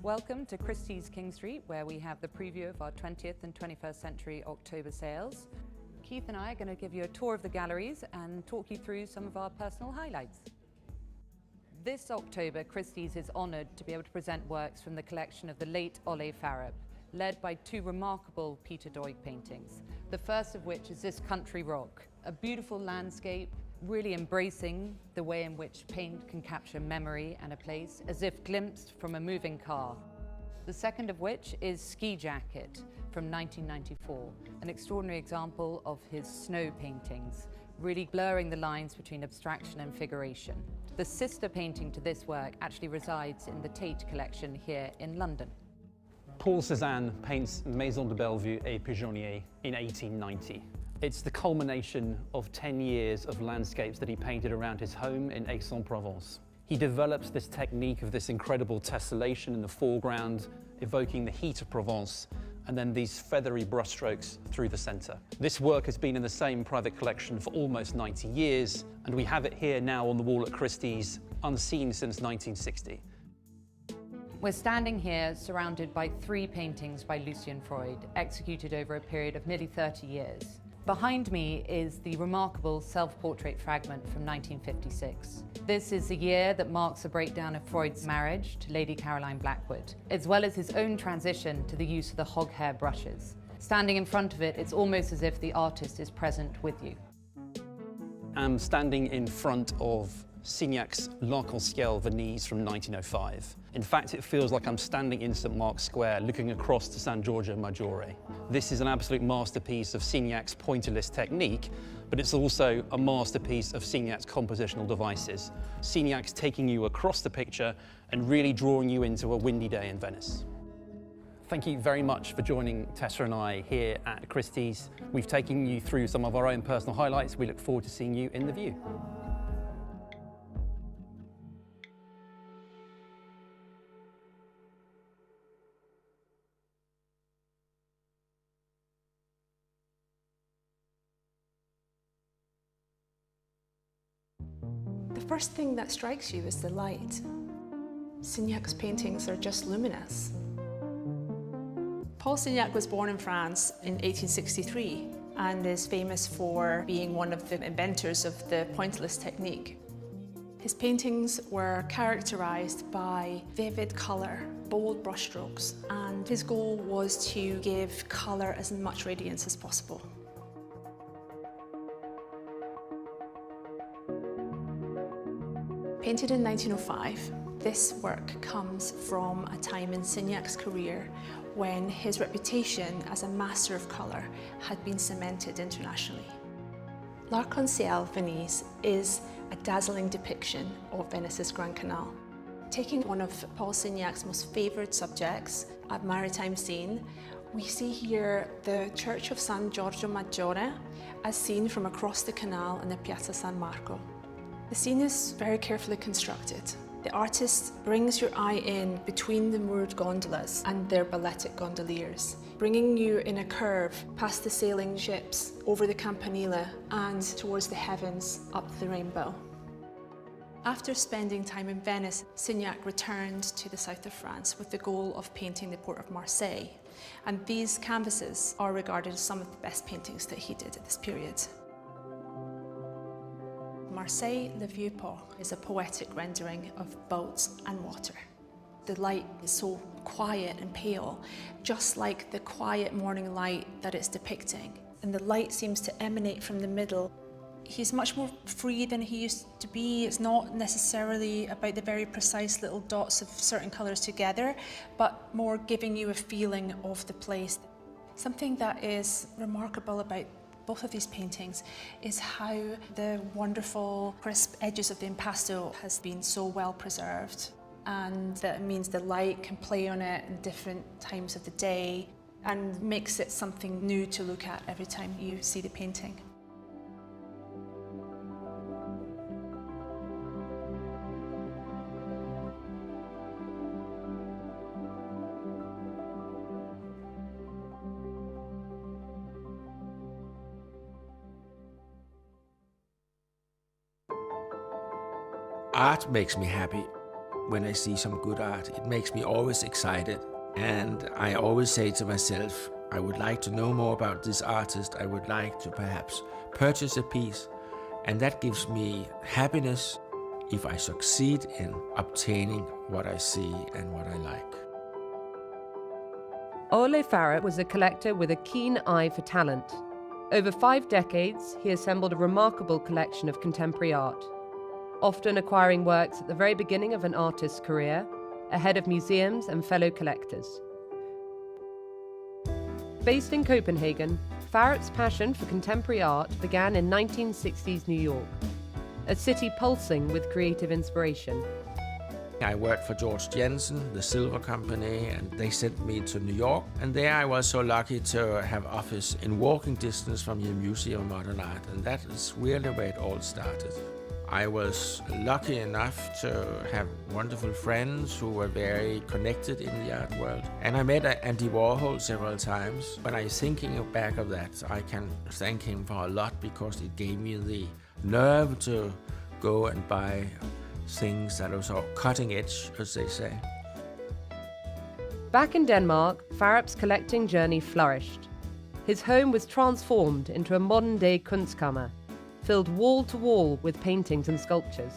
Welcome to Christie's King Street, where we have the preview of our 20th and 21st century October sales. Keith and I are going to give you a tour of the galleries and talk you through some of our personal highlights. This October, Christie's is honoured to be able to present works from the collection of the late Ole Farab, led by two remarkable Peter Doig paintings, the first of which is this Country Rock, a beautiful landscape really embracing the way in which paint can capture memory and a place, as if glimpsed from a moving car. The second of which is Ski Jacket from 1994, an extraordinary example of his snow paintings, really blurring the lines between abstraction and figuration. The sister painting to this work actually resides in the Tate collection here in London. Paul Cezanne paints Maison de Bellevue et Pigeonnier in 1890. It's the culmination of 10 years of landscapes that he painted around his home in Aix-en-Provence. He develops this technique of this incredible tessellation in the foreground, evoking the heat of Provence, and then these feathery brushstrokes through the center. This work has been in the same private collection for almost 90 years, and we have it here now on the wall at Christie's, unseen since 1960. We're standing here surrounded by three paintings by Lucian Freud, executed over a period of nearly 30 years. Behind me is the remarkable self-portrait fragment from 1956. This is the year that marks the breakdown of Freud's marriage to Lady Caroline Blackwood, as well as his own transition to the use of the hog hair brushes. Standing in front of it, it's almost as if the artist is present with you. I'm standing in front of Signac's L'Arc-en-Ciel Venise from 1905. In fact, it feels like I'm standing in St. Mark's Square looking across to San Giorgio Maggiore. This is an absolute masterpiece of Signac's pointillist technique, but it's also a masterpiece of Signac's compositional devices. Signac's taking you across the picture and really drawing you into a windy day in Venice. Thank you very much for joining Tessa and I here at Christie's. We've taken you through some of our own personal highlights. We look forward to seeing you in the view. The first thing that strikes you is the light. Signac's paintings are just luminous. Paul Signac was born in France in 1863 and is famous for being one of the inventors of the pointillist technique. His paintings were characterized by vivid color, bold brushstrokes, and his goal was to give color as much radiance as possible. Painted in 1905, this work comes from a time in Signac's career when his reputation as a master of colour had been cemented internationally. L'Arc-en-Ciel Venise is a dazzling depiction of Venice's Grand Canal. Taking one of Paul Signac's most favoured subjects, a maritime scene, we see here the church of San Giorgio Maggiore as seen from across the canal in the Piazza San Marco. The scene is very carefully constructed. The artist brings your eye in between the moored gondolas and their balletic gondoliers, bringing you in a curve past the sailing ships, over the Campanile and towards the heavens, up the rainbow. After spending time in Venice, Signac returned to the south of France with the goal of painting the port of Marseille. And these canvases are regarded as some of the best paintings that he did at this period. Marseille Le Vieux-Port is a poetic rendering of boats and water. The light is so quiet and pale, just like the quiet morning light that it's depicting. And the light seems to emanate from the middle. He's much more free than he used to be. It's not necessarily about the very precise little dots of certain colours together, but more giving you a feeling of the place. Something that is remarkable about both of these paintings is how the wonderful crisp edges of the impasto has been so well preserved, and that means the light can play on it in different times of the day and makes it something new to look at every time you see the painting. Art makes me happy. when I see some good art. It makes me always excited. And I always say to myself, I would like to know more about this artist. I would like to perhaps purchase a piece. And that gives me happiness if I succeed in obtaining what I see and what I like. Ole Farrap was a collector with a keen eye for talent. Over 5 decades, he assembled a remarkable collection of contemporary art, often acquiring works at the very beginning of an artist's career, ahead of museums and fellow collectors. Based in Copenhagen, Farrap's passion for contemporary art began in 1960s New York, a city pulsing with creative inspiration. I worked for George Jensen, the silver company, and they sent me to New York. And there I was so lucky to have office in walking distance from the Museum of Modern Art, and that is really where it all started. I was lucky enough to have wonderful friends who were very connected in the art world. And I met Andy Warhol several times. When I'm thinking back of that, I can thank him for a lot because it gave me the nerve to go and buy things that are so cutting edge, as they say. Back in Denmark, Farrap's collecting journey flourished. His home was transformed into a modern-day Kunstkammer, filled wall to wall with paintings and sculptures.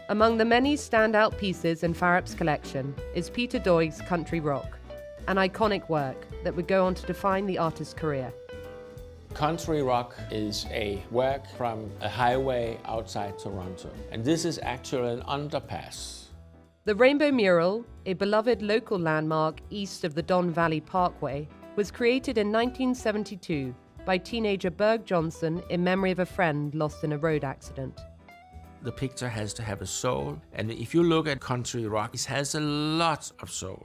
Among the many standout pieces in Farrap's collection is Peter Doig's Country Rock, an iconic work that would go on to define the artist's career. Country Rock is a work from a highway outside Toronto, and this is actually an underpass. The Rainbow Mural, a beloved local landmark east of the Don Valley Parkway, was created in 1972 by teenager Berg Johnson in memory of a friend lost in a road accident. The picture has to have a soul, and if you look at Country Rock, it has a lot of soul.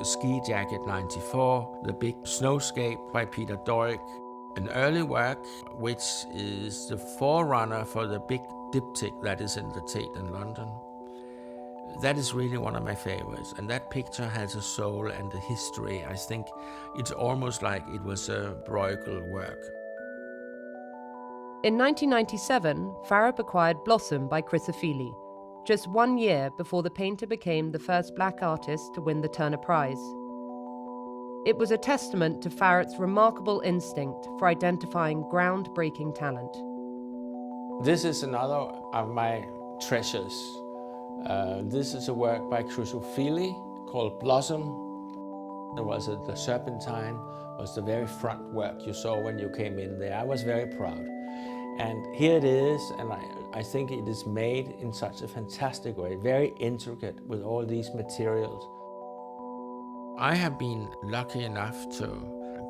Ski Jacket 94, The Big Snowscape by Peter Doig, an early work which is the forerunner for the big diptych that is in the Tate in London. That is really one of my favorites, and that picture has a soul and a history. I think it's almost like it was a Bruegel work. In 1997, Farrap acquired Blossom by Christie, just 1 year before the painter became the first black artist to win the Turner Prize. It was a testament to Farrap's remarkable instinct for identifying groundbreaking talent. This is another of my treasures. This is a work by Christie called Blossom. There was the Serpentine, was the very front work you saw when you came in there. I was very proud. And here it is, and I think it is made in such a fantastic way, very intricate with all these materials. I have been lucky enough to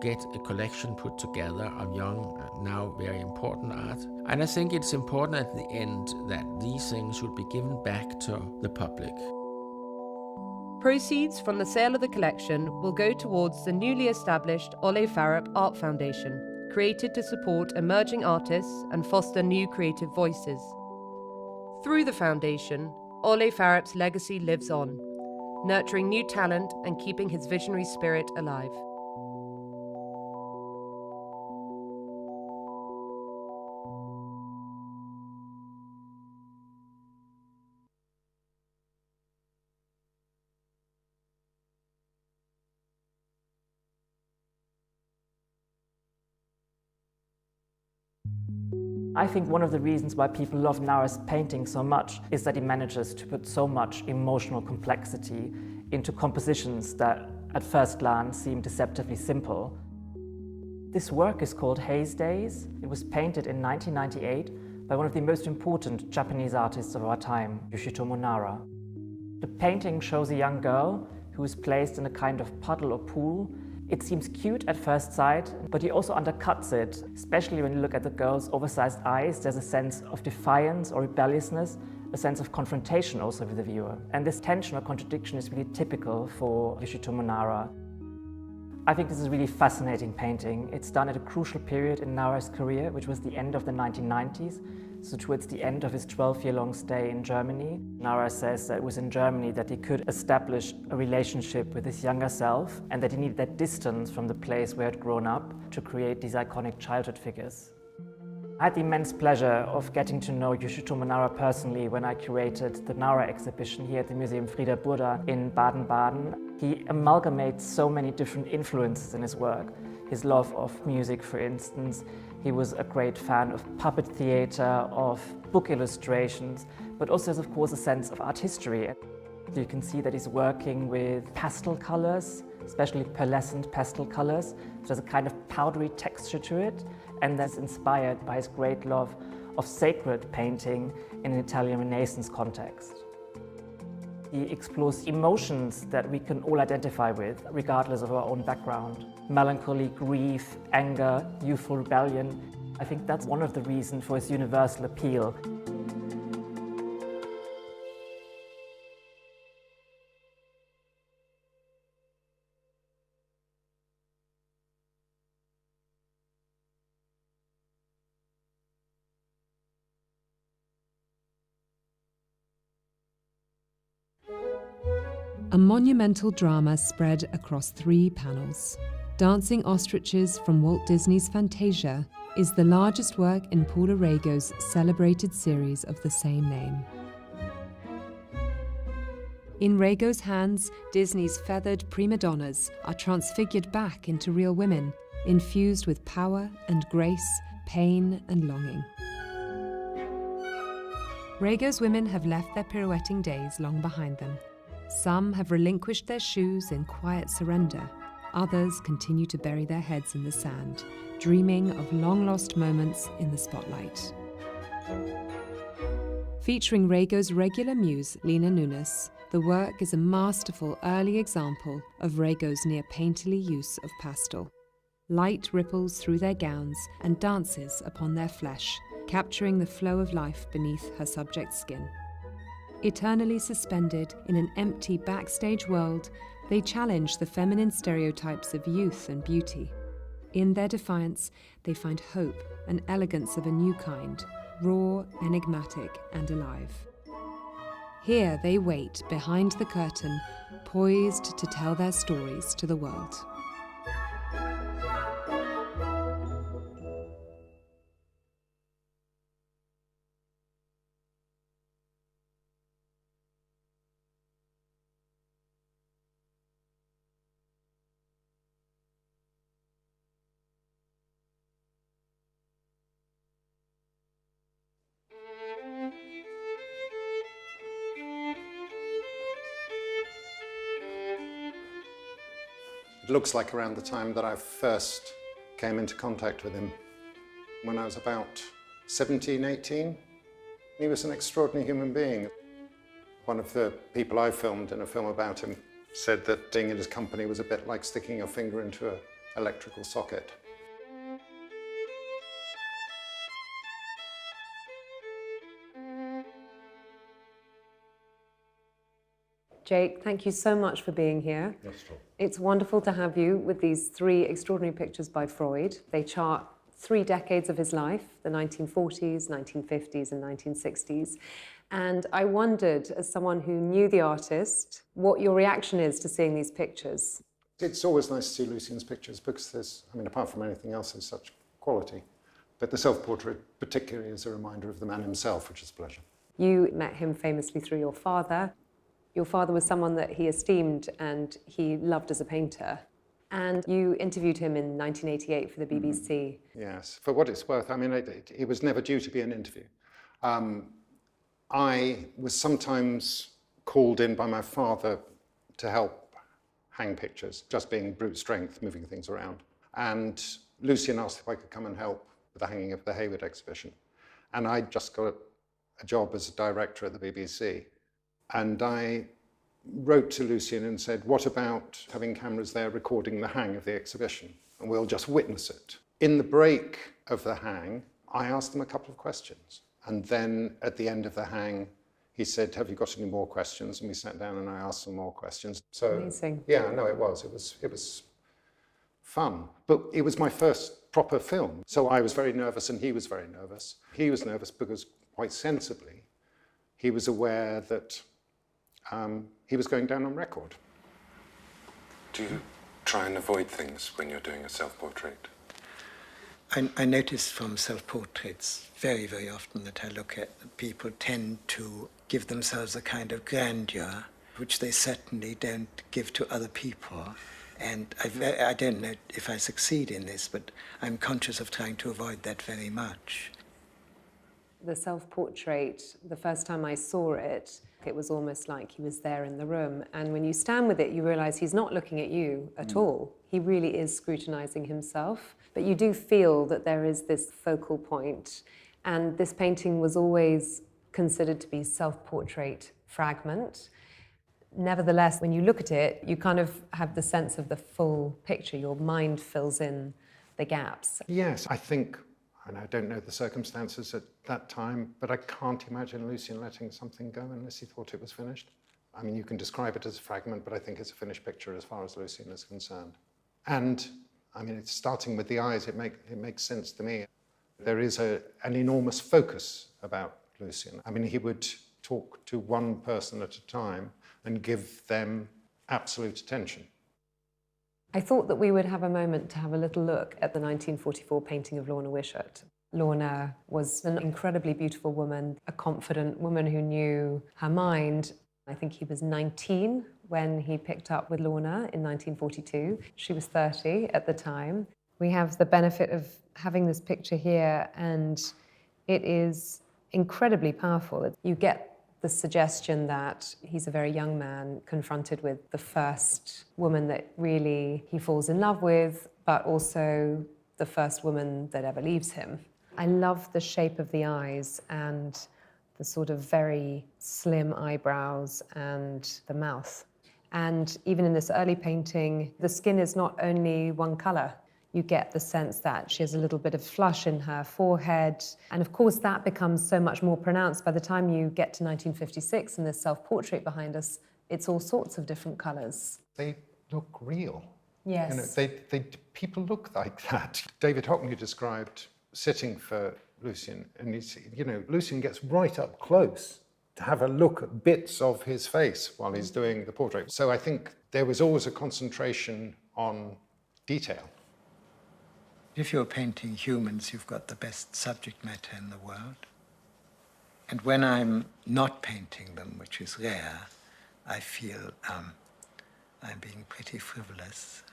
get a collection put together of young, now very important art. And I think it's important at the end that these things should be given back to the public. Proceeds from the sale of the collection will go towards the newly established Ole Farrap Art Foundation, created to support emerging artists and foster new creative voices. Through the foundation, Ole Farrap's legacy lives on, nurturing new talent and keeping his visionary spirit alive. I think one of the reasons why people love Nara's painting so much is that he manages to put so much emotional complexity into compositions that at first glance seem deceptively simple. This work is called Haze Days. It was painted in 1998 by one of the most important Japanese artists of our time, Yoshitomo Nara. The painting shows a young girl who is placed in a kind of puddle or pool. It seems cute at first sight, but he also undercuts it, especially when you look at the girl's oversized eyes. There's a sense of defiance or rebelliousness, a sense of confrontation also with the viewer. And this tension or contradiction is really typical for Yoshitomo Nara. I think this is a really fascinating painting. It's done at a crucial period in Nara's career, which was the end of the 1990s, so towards the end of his 12-year-long stay in Germany. Nara says that it was in Germany that he could establish a relationship with his younger self and that he needed that distance from the place where he had grown up to create these iconic childhood figures. I had the immense pleasure of getting to know Yoshitomo Nara personally when I curated the Nara exhibition here at the Museum Frieder Burda in Baden-Baden. He amalgamates so many different influences in his work. His love of music, for instance. He was a great fan of puppet theater, of book illustrations, but also has, of course, a sense of art history. You can see that he's working with pastel colors, especially pearlescent pastel colors. So there's a kind of powdery texture to it, and that's inspired by his great love of sacred painting in an Italian Renaissance context. He explores emotions that we can all identify with, regardless of our own background. Melancholy, grief, anger, youthful rebellion. I think that's one of the reasons for his universal appeal. A monumental drama spread across 3 panels. Dancing Ostriches from Walt Disney's Fantasia is the largest work in Paula Rego's celebrated series of the same name. In Rego's hands, Disney's feathered prima donnas are transfigured back into real women, infused with power and grace, pain and longing. Rego's women have left their pirouetting days long behind them. Some have relinquished their shoes in quiet surrender. Others continue to bury their heads in the sand, dreaming of long-lost moments in the spotlight. Featuring Rego's regular muse, Lena Nunes, the work is a masterful early example of Rego's near-painterly use of pastel. Light ripples through their gowns and dances upon their flesh, capturing the flow of life beneath her subject's skin. Eternally suspended in an empty backstage world, they challenge the feminine stereotypes of youth and beauty. In their defiance, they find hope and elegance of a new kind, raw, enigmatic, and alive. Here they wait behind the curtain, poised to tell their stories to the world. It looks like around the time that I first came into contact with him, when I was about 17, 18. He was an extraordinary human being. One of the people I filmed in a film about him said that being in his company was a bit like sticking your finger into an electrical socket. Jake, thank you so much for being here. It's wonderful to have you with these 3 extraordinary pictures by Freud. They chart 3 decades of his life, the 1940s, 1950s, and 1960s. And I wondered, as someone who knew the artist, what your reaction is to seeing these pictures. It's always nice to see Lucian's pictures because there's, I mean, apart from anything else, there's such quality. But the self-portrait particularly is a reminder of the man himself, which is a pleasure. You met him famously through your father. Your father was someone that he esteemed and he loved as a painter. And you interviewed him in 1988 for the BBC. Yes, for what it's worth, I mean, it was never due to be an interview. I was sometimes called in by my father to help hang pictures, just being brute strength, moving things around. And Lucian asked if I could come and help with the hanging of the Hayward exhibition. And I just got a job as a director at the BBC. And I wrote to Lucian and said, what about having cameras there recording the hang of the exhibition? And we'll just witness it. In the break of the hang, I asked him a couple of questions. And then at the end of the hang, he said, have you got any more questions? And we sat down and I asked some more questions. So, amazing. Yeah, no, it was fun. But it was my first proper film. So I was very nervous and he was very nervous. He was nervous because, quite sensibly, he was aware that he was going down on record. Do you try and avoid things when you're doing a self-portrait? I notice from self-portraits very, very often that I look at, people tend to give themselves a kind of grandeur, which they certainly don't give to other people. And I don't know if I succeed in this, but I'm conscious of trying to avoid that very much. The self-portrait, the first time I saw it, it was almost like he was there in the room. And when you stand with it, you realize he's not looking at you at all. He really is scrutinizing himself. But you do feel that there is this focal point. And this painting was always considered to be self-portrait fragment. Nevertheless, when you look at it, you kind of have the sense of the full picture. Your mind fills in the gaps. Yes, I think, and I don't know the circumstances at that time, but I can't imagine Lucian letting something go unless he thought it was finished. I mean, you can describe it as a fragment, but I think it's a finished picture as far as Lucian is concerned. And, I mean, it's starting with the eyes, it makes sense to me. There is an enormous focus about Lucian. I mean, he would talk to one person at a time and give them absolute attention. I thought that we would have a moment to have a little look at the 1944 painting of Lorna Wishart. Lorna was an incredibly beautiful woman, a confident woman who knew her mind. I think he was 19 when he picked up with Lorna in 1942. She was 30 at the time. We have the benefit of having this picture here, and it is incredibly powerful. You get the suggestion that he's a very young man confronted with the first woman that really he falls in love with, but also the first woman that ever leaves him. I love the shape of the eyes and the sort of very slim eyebrows and the mouth. And even in this early painting, the skin is not only one color. You get the sense that she has a little bit of flush in her forehead. And of course, that becomes so much more pronounced by the time you get to 1956 and this self-portrait behind us. It's all sorts of different colors. They look real. Yes. You know, people look like that. David Hockney described sitting for Lucian, and Lucian gets right up close to have a look at bits of his face while he's doing the portrait. So I think there was always a concentration on detail. If you're painting humans, you've got the best subject matter in the world. And when I'm not painting them, which is rare, I feel I'm being pretty frivolous.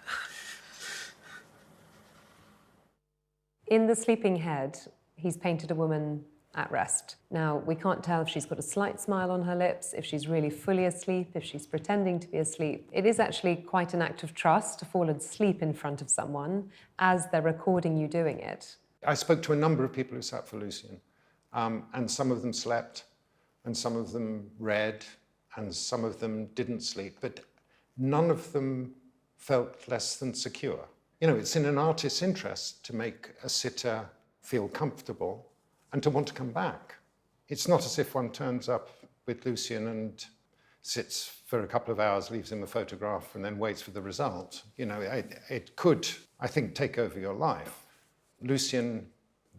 In The Sleeping Head, he's painted a woman at rest. Now, we can't tell if she's got a slight smile on her lips, if she's really fully asleep, if she's pretending to be asleep. It is actually quite an act of trust to fall asleep in front of someone as they're recording you doing it. I spoke to a number of people who sat for Lucian, and some of them slept, and some of them read, and some of them didn't sleep, but none of them felt less than secure. You know, it's in an artist's interest to make a sitter feel comfortable and to want to come back. It's not as if one turns up with Lucian and sits for a couple of hours, leaves him a photograph, and then waits for the result. You know, it could, I think, take over your life. Lucian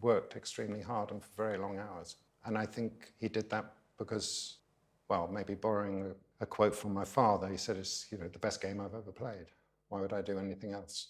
worked extremely hard and for very long hours. And I think he did that because, well, maybe borrowing a quote from my father, he said, it's, you know, the best game I've ever played. Why would I do anything else?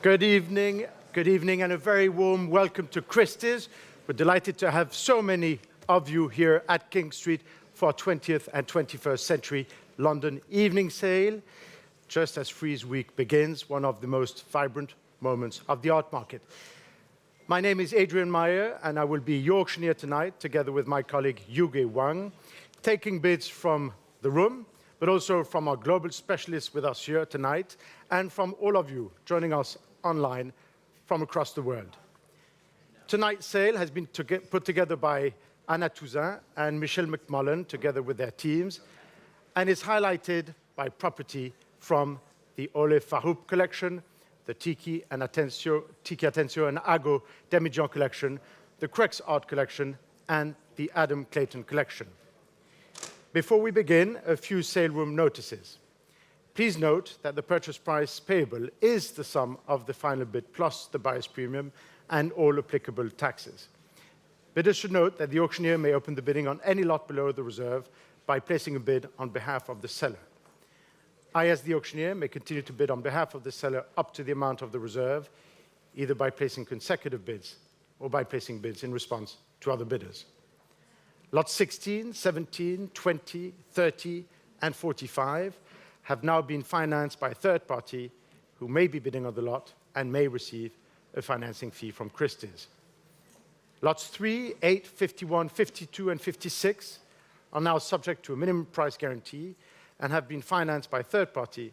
Good evening, and a very warm welcome to Christie's. We're delighted to have so many of you here at King Street for our 20th and 21st century London evening sale. Just as Frieze Week begins, one of the most vibrant moments of the art market. My name is Adrian Meyer, and I will be your auctioneer tonight, together with my colleague Yuge Wang, taking bids from the room, but also from our global specialists with us here tonight, and from all of you joining us online from across the world. Tonight's sale has been put together by Anna Touzin and Michelle McMullen, together with their teams, and is highlighted by property from the Ole Farouk collection, the Tiki Atencio and Ago Demijan collection, the Crex Art collection, and the Adam Clayton collection. Before we begin, a few sale room notices. Please note that the purchase price payable is the sum of the final bid plus the buyer's premium and all applicable taxes. Bidders should note that the auctioneer may open the bidding on any lot below the reserve by placing a bid on behalf of the seller. I, as the auctioneer, may continue to bid on behalf of the seller up to the amount of the reserve, either by placing consecutive bids or by placing bids in response to other bidders. Lots 16, 17, 20, 30, and 45 have now been financed by a third party who may be bidding on the lot and may receive a financing fee from Christie's. Lots 3, 8, 51, 52, and 56 are now subject to a minimum price guarantee and have been financed by a third party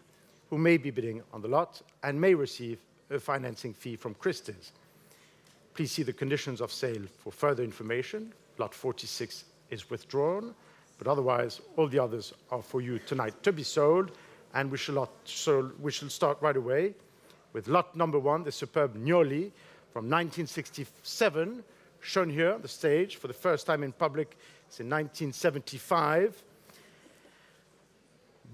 who may be bidding on the lot and may receive a financing fee from Christie's. Please see the conditions of sale for further information. Lot 46 is withdrawn, but otherwise all the others are for you tonight to be sold, and we shall start right away with lot number 1, the superb Gnoli from 1967, shown here on the stage for the first time in public. It's in 1975.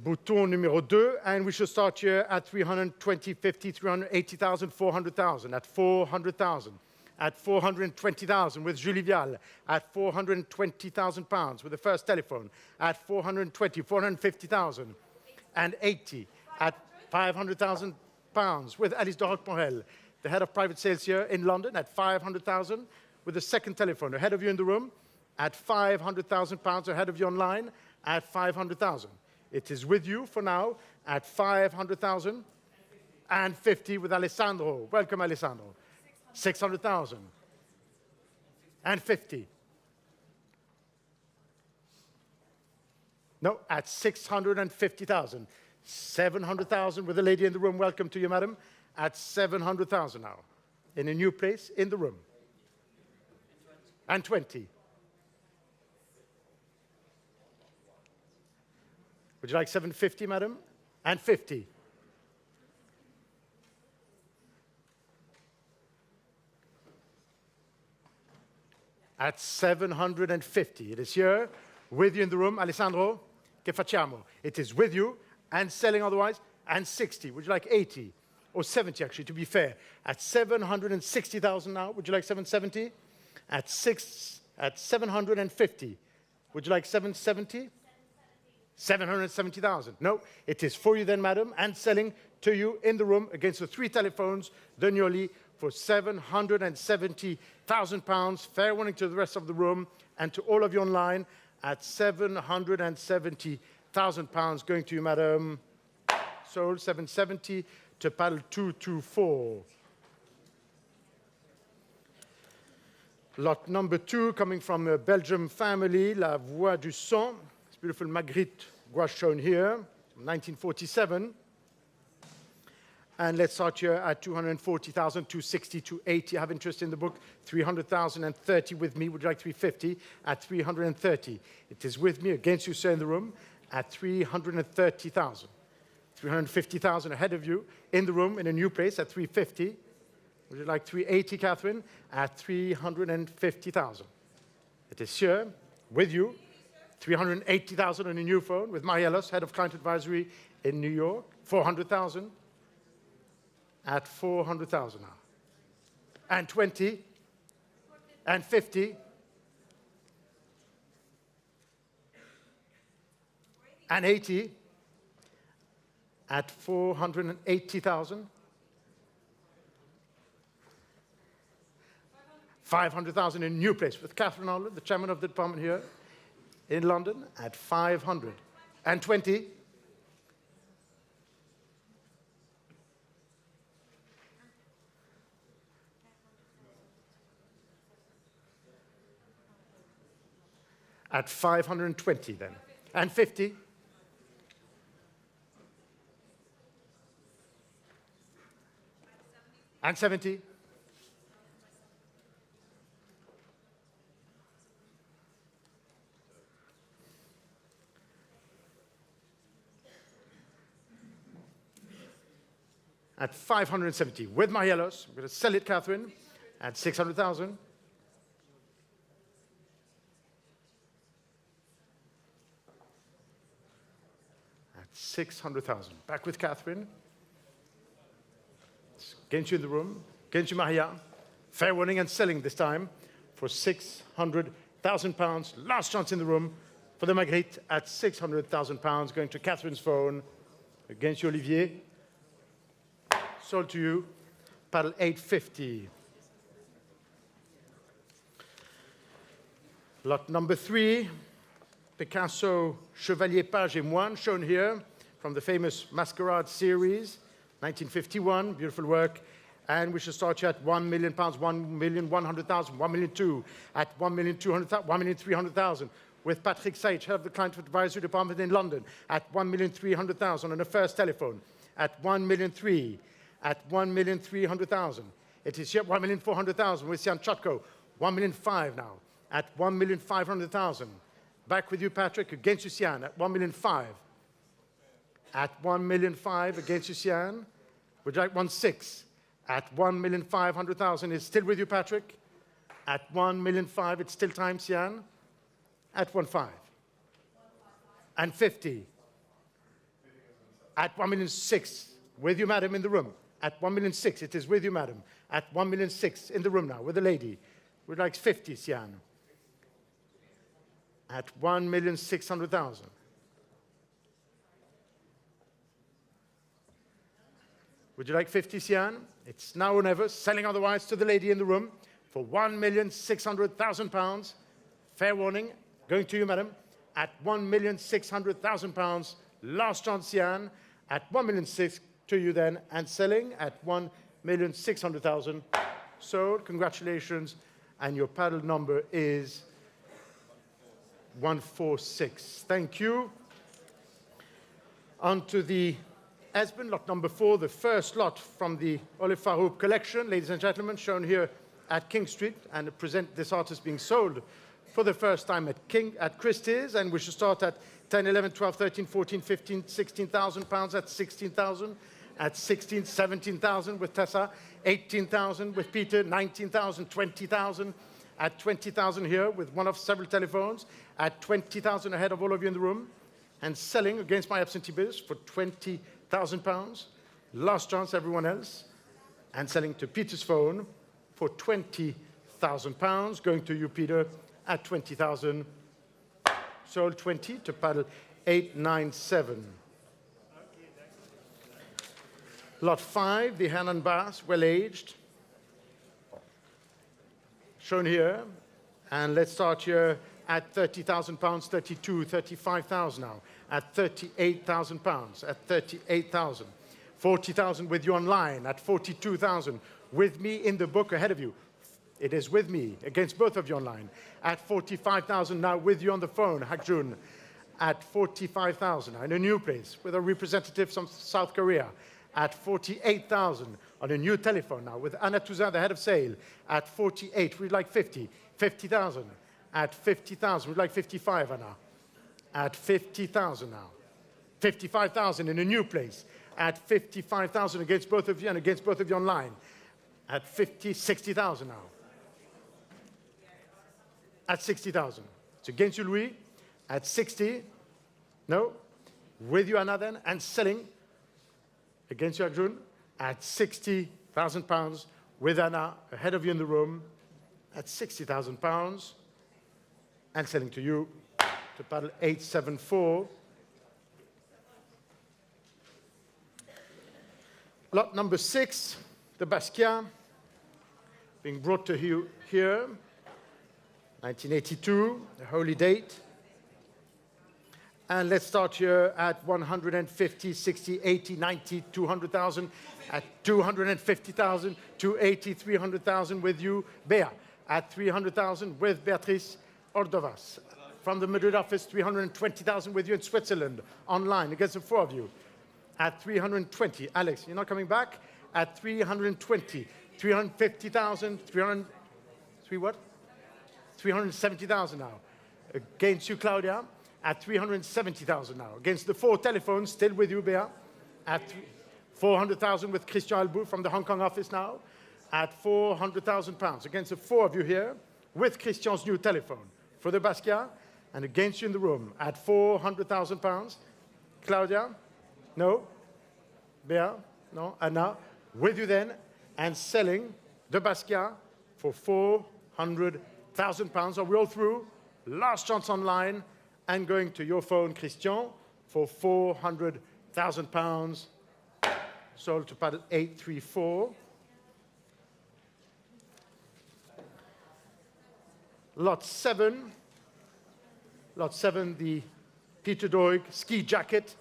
Bouton numéro 2, and we shall start here at 320, 50, 380,000, 400,000, at 400,000, at 420,000 with Julie Vial, at 420,000 pounds with the first telephone, at 420, 450,000, and 80, at 500,000 pounds with Alice de Roquemorel, the head of private sales here in London, at 500,000 with the second telephone, ahead of you in the room, at 500,000 pounds, ahead of you online, at 500,000. It is with you for now at 500,000 and 50 with Alessandro. Welcome, Alessandro. 600,000 and 50. No, at 650,000. 700,000 with the lady in the room. Welcome to you, madam. At 700,000 now. In a new place in the room. And 20. Would you like 750, madam? And 50. At 750. It is here, with you in the room. Alessandro, che facciamo? It is with you, and selling otherwise, and 60. Would you like 80? Or 70, actually, to be fair. At 760,000 now. Would you like 770? At 750. Would you like 770? 770,000. No, it is for you then, madam, and selling to you in the room against the 3 telephones, the Gnoli, for 770,000 pounds. Fair warning to the rest of the room and to all of you online at 770,000 pounds. Going to you, madam. Sold 770 to paddle 224. Lot number 2, coming from a Belgium family, La Voix du Sang. Beautiful Magritte gouache shown here, 1947. And let's start here at 240,000, 260, 280. I have interest in the book. 300,000 and 30 with me. Would you like 350? At 330. It is with me, against you, sir, in the room, at 330,000. 350,000 ahead of you, in the room, in a new place, at 350. Would you like 380, Catherine? At 350,000. It is here, with you. 380,000 on a new phone with Marielos, head of client advisory in New York. 400,000 at 400,000 now. And 20 and 50 and 80 at 480,000 500,000 in a new place with Catherine Arnold, the chairman of the department here in London, at 520. At 520 then. And 50. And 70. At 570 with my yellows. I'm going to sell it, Catherine, at 600,000. At 600,000. Back with Catherine. Against you in the room. Against you, Maria. Fair warning and selling this time for £600,000. Last chance in the room for the Marguerite at £600,000. Going to Catherine's phone. Against you, Olivier. Sold to you, paddle 850. Lot number 3, Picasso Chevalier Page et Moine, shown here from the famous Masquerade series, 1951, beautiful work. And we should start here at £1 million, £1,100,000, £1,200,000, at £1,200,000, £1,300,000, with Patrick Sage, head of the Client Advisory Department in London, at £1,300,000 on the first telephone, at £1,300,000. At £1,300,000. It is here £1,400,000 with Sian Chotko, £1,500,000 now. At £1,500,000. Back with you, Patrick, against you, Sian, at £1,500,000. At £1,500,000 against you, Sian. Would you like 1,600,000? At £1,500,000 is still with you, Patrick. At £1,500,000, it's still time, Sian. At 1,500,000. And 50. At 1,600,000, with you, madam, in the room. At 1,600,000, it is with you, madam. At 1,600,000, in the room now, with a lady. Would like 50, Sian. At 1,600,000. Would you like 50, Sian? It's now or never. Selling otherwise to the lady in the room for £1,600,000. Fair warning. Going to you, madam. At £1,600,000. Last chance, Sian. At 1,600,000. To you then, and selling at £1,600,000. Sold, congratulations, and your paddle number is 146. Thank you. On to the Esben, lot number 4, the first lot from the Olive Farouk collection, ladies and gentlemen, shown here at King Street, and present this artist being sold for the first time at Christie's, and we should start at 10, 11, 12, 13, 14, 15, £16,000, at 16,000. At 16, 17,000 with Tessa, 18,000 with Peter, 19,000, 20,000, at 20,000 here with one of several telephones, at 20,000 ahead of all of you in the room, and selling against my absentee bids for £20,000. Last chance, everyone else, and selling to Peter's phone for £20,000. Going to you, Peter, at 20,000. Sold 20 to paddle 897. Lot 5, the Hanan Bass, well-aged, shown here. And let's start here at £30,000, 32, 35,000 now, at £38,000, at 38,000. 40,000 with you online, at 42,000. With me in the book ahead of you. It is with me against both of you online. At 45,000 now with you on the phone, Hakjun. At 45,000, in a new place with a representative from South Korea. At 48,000 on a new telephone now with Anna Touzin, the head of sale. At 48, we'd like 50. 50,000. At 50,000, we'd like 55, Anna. At 50,000 now. 55,000 in a new place. At 55,000 against both of you and against both of you online. At 60,000 now. At 60,000. It's against you, Louis. At 60. No. With you, Anna, then, and selling. Against you, Arjun, at £60,000 with Anna ahead of you in the room at £60,000 and selling to you to paddle 874. Lot number 6, the Basquiat, being brought to you here. 1982, a holy date. And let's start here at 150, 60, 80, 90, 200,000, at 250,000, 280, 300,000 with you, Bea, at 300,000 with Beatrice Ordovas. From the Madrid office, 320,000 with you in Switzerland, online, against the four of you. At 320, Alex, you're not coming back? At 320, 350,000, 370,000 now. Against you, Claudia, at 370,000 now. Against the four telephones, still with you, Bea, at 400,000 with Christian Albu from the Hong Kong office now, at 400,000 pounds. Against the four of you here, with Christian's new telephone, for the Basquiat, and against you in the room, at 400,000 pounds. Claudia? No? Bea? No? Anna? With you then, and selling the Basquiat for 400,000 pounds. Are we all through? Last chance online, and going to your phone, Christian, for 400,000 pounds. Sold to paddle 834. Lot 7. Lot 7, the Peter Doig ski jacket.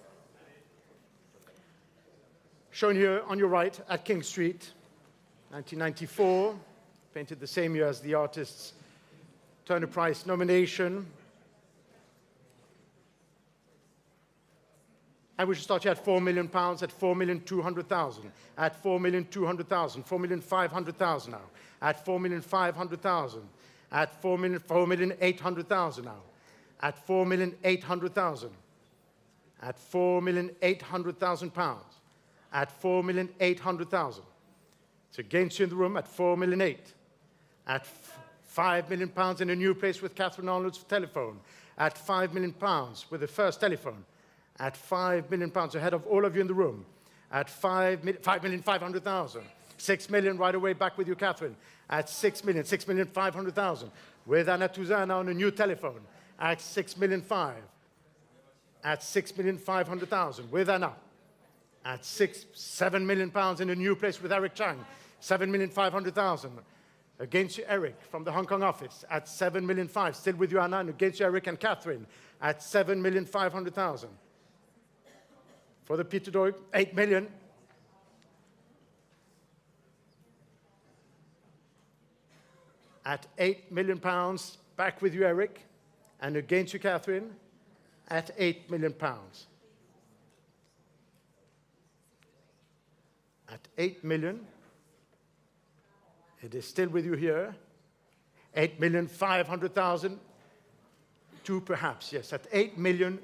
Shown here on your right at King Street, 1994. Painted the same year as the artist's Turner Prize nomination. And we should start here at £4 million, at 4,200,000, at 4,200,000, 4,500,000 now, at 4,500,000, at 4,800,000 now, at 4,800,000, at 4,800,000 pounds, at 4,800,000. It's against you in the room at 4,800,000, at £5 million in a new place with Catherine Arnold's telephone, at £5 million with the first telephone, at £5 million ahead of all of you in the room, at 5,500,000, 6 million right away back with you, Catherine, at 6,500,000, with Anna Touzan on a new telephone, at 6,500,000, at 6,500,000, with Anna, at 7 million pounds in a new place with Eric Chang, 7,500,000. Against you, Eric, from the Hong Kong office, at 7,500,000, still with you, Anna, and against you, Eric and Catherine, at 7,500,000. For the Peter Doig, 8 million. At 8 million pounds, back with you, Eric, and against you, Catherine, at 8 million pounds. At 8 million, it is still with you here. 8,500,000, two perhaps, yes, at 8 million.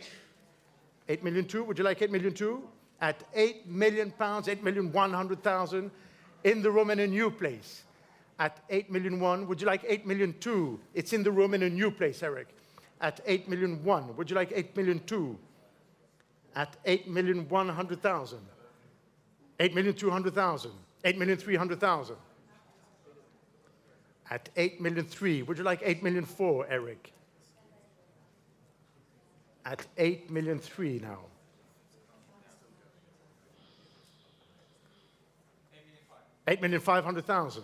8 million two, would you like 8 million two? At 8 million pounds, 8,100,000 in the room in a new place. At 8 million one, would you like 8 million two? It's in the room in a new place, Eric. At 8 million one, would you like 8 million two? At 8,100,000. 8,200,000. 8,300,000. At 8 million three, would you like 8 million four, Eric? At 8 million three now. 8,500,000.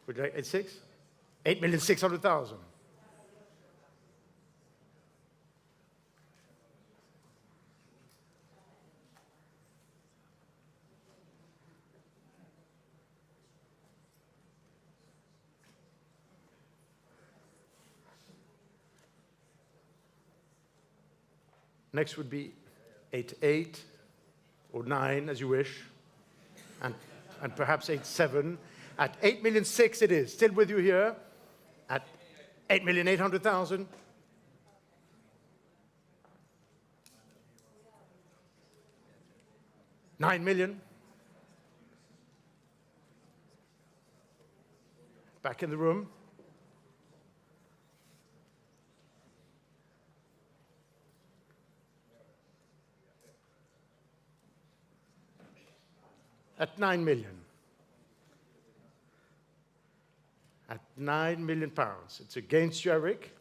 Would you like 8.6? 8,600,000. Next would be 8.8 or 9, as you wish, and perhaps 8.7. At 8,600,000 it is. Still with you here. At 8,800,000. $9 million. Back in the room. At 9 million. At 9 million pounds. It's against you, Eric.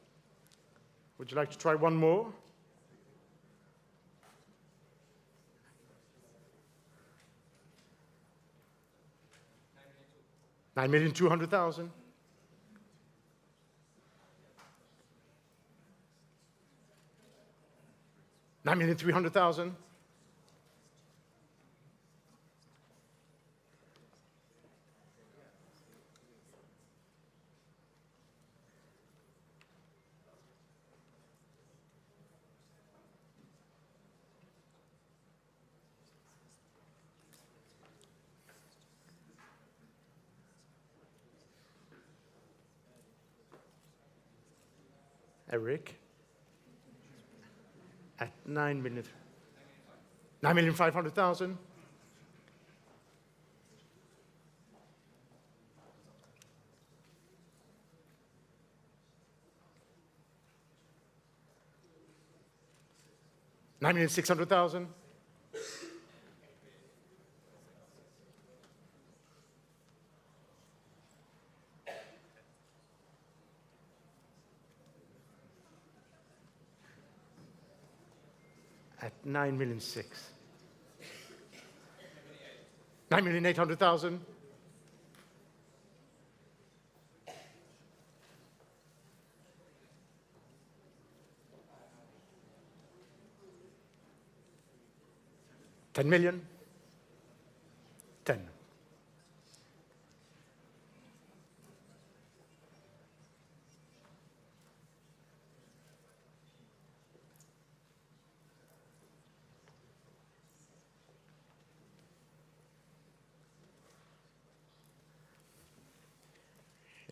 Would you like to try one more? 9,200,000. 9,300,000. 9,500,000. 9,600,000. 9,600,000. 9,800,000. 10 million. 10.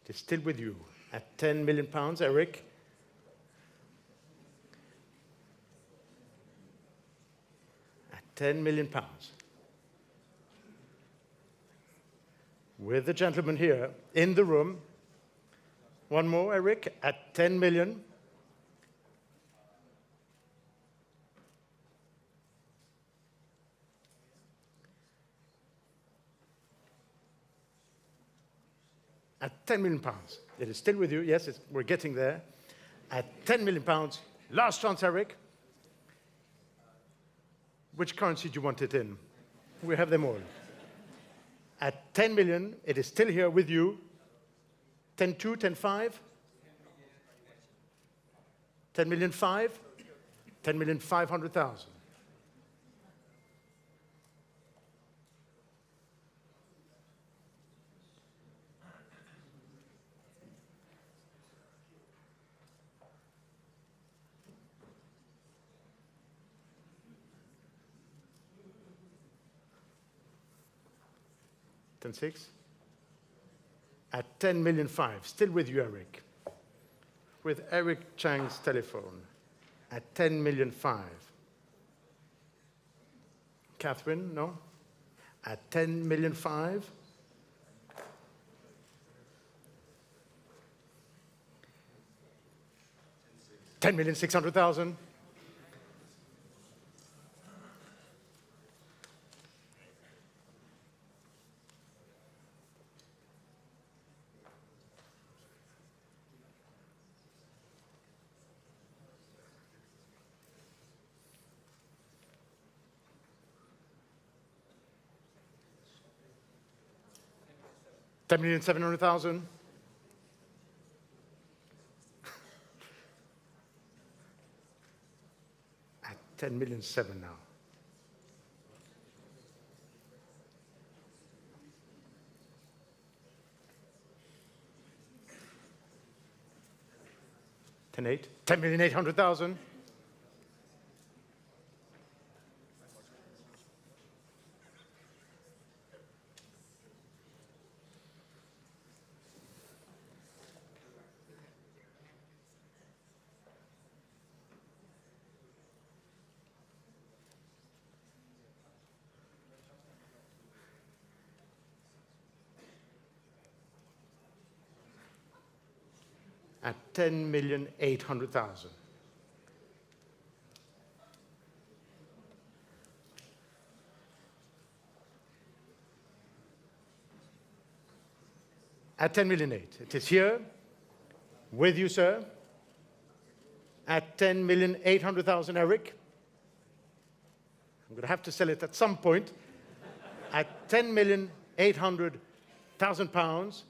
'Tis still with you at 10 million pounds, Eric. At 10 million pounds. With the gentleman here in the room. One more, Eric, at 10 million. At 10 million pounds. It is still with you. Yes, we're getting there. At 10 million pounds. Last chance, Eric. Which currency do you want it in? We have them all. At 10 million, it is still here with you. 10.2, 10.5? 10,500,000? 10,500,000. 10.6? At 10,500,000, still with you, Eric. With Eric Chang's telephone. At 10,500,000. Catherine, no? At 10,500,000. 10,600,000. 10,700,000. 10,700,000 now. 10,800,000. 10,800,000. 10,800,000. At 10,800,000. It is here with you, sir. At 10,800,000, Eric. I'm going to have to sell it at some point. At 10,800,000. £500,000.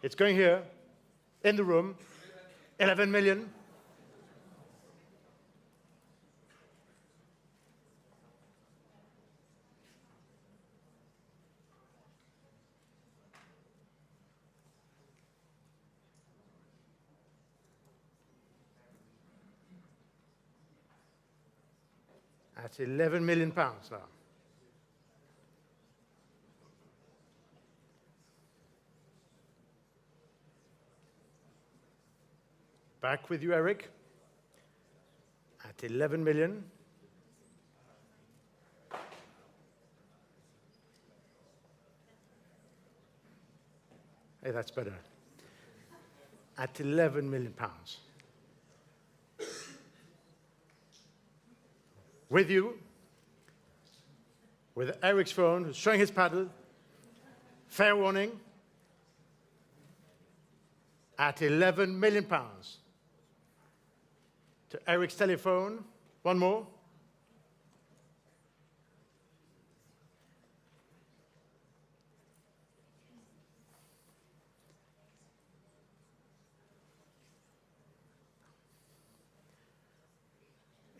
It's going here, in the room. 11 million. That's 11 million pounds now. Back with you, Eric. At 11 million. Hey, that's better. At 11 million pounds. With you, with Eric's phone, who's showing his paddle. Fair warning. At 11 million pounds. To Eric's telephone. One more.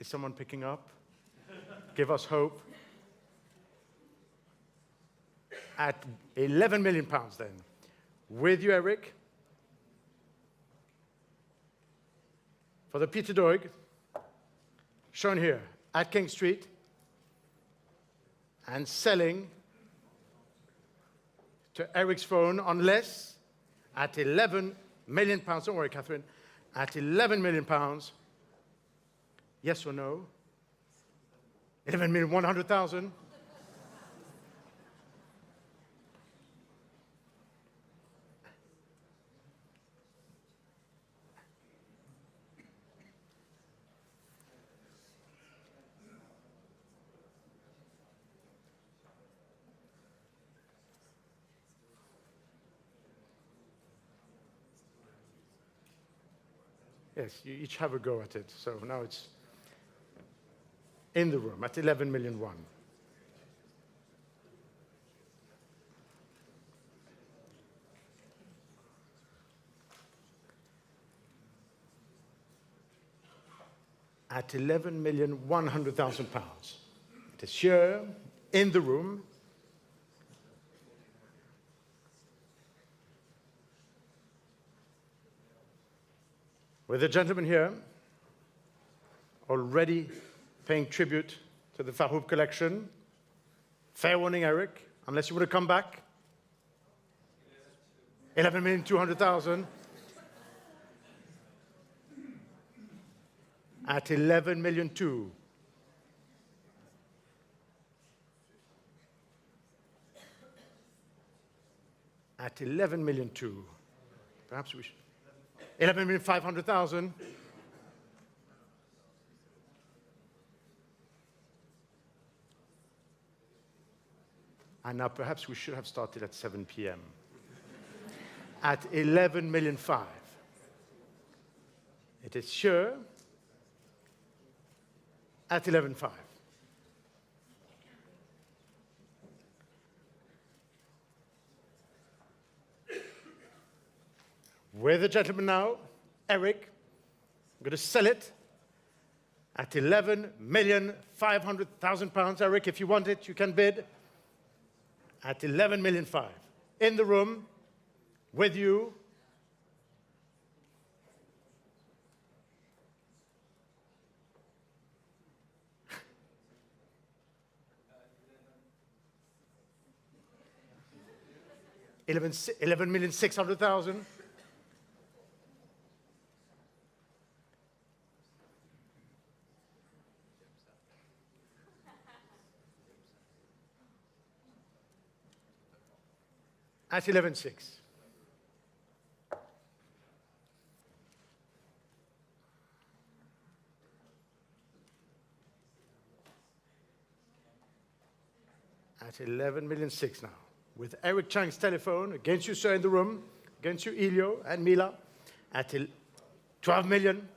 Is someone picking up? Give us hope. At 11 million pounds then. With you, Eric. For the Peter Doig, shown here at King Street, and selling to Eric's phone, unless at 11 million pounds, don't worry, Catherine, at 11 million pounds, yes or no? 11,100,000. Yes, you each have a go at it. So now it's in the room at 11 million one. At 11,100,000 pounds. It is here in the room. With the gentleman here, already paying tribute to the Fahoub collection. Fair warning, Eric, unless you want to come back. 11,200,000. At 11 million two. At 11 million two. Perhaps we should. 11,500,000. And now perhaps we should have started at 7 p.m. At 11 million 5. It is sure at 11.5. With the gentleman now, Eric, I'm going to sell it at 11,500,000 pounds. Eric, if you want it, you can bid at 11 million 5. In the room, with you. $11,600,000. At 11.6. At 11,600,000 now. With Eric Chang's telephone, against you, sir, in the room, against you, Elio and Mila, at 12 million.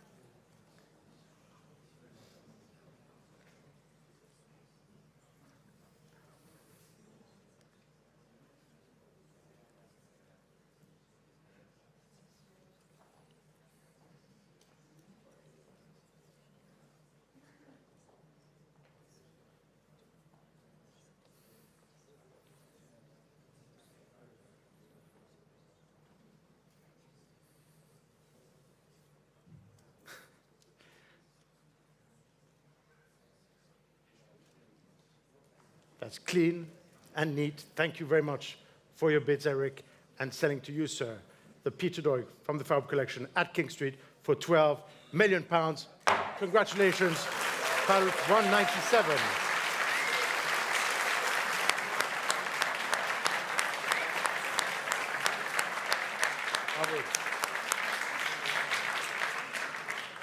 That's clean and neat. Thank you very much for your bids, Eric. And selling to you, sir, the Peter Doig from the Farb collection at King Street for £12 million. Congratulations, Paris 197.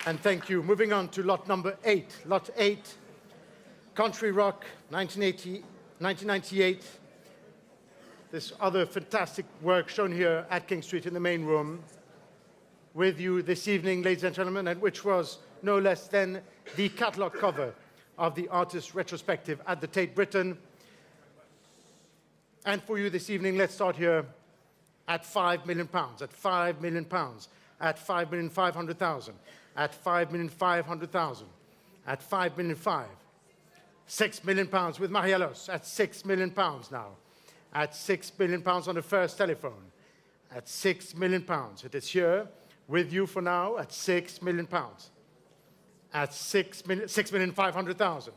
And thank you. Moving on to lot number 8. Lot 8, Country Rock, 1998. This other fantastic work shown here at King Street in the main room with you this evening, ladies and gentlemen, and which was no less than the catalogue cover of the artist retrospective at the Tate Britain. And for you this evening, let's start here at £5 million, at £5 million, at £5,500,000, at £5,500,000, at £5,500,000, £6 million with Marielos at £6 million now, at £6 million on the first telephone, at £6 million. It is here with you for now at £6 million, at £6,500,000,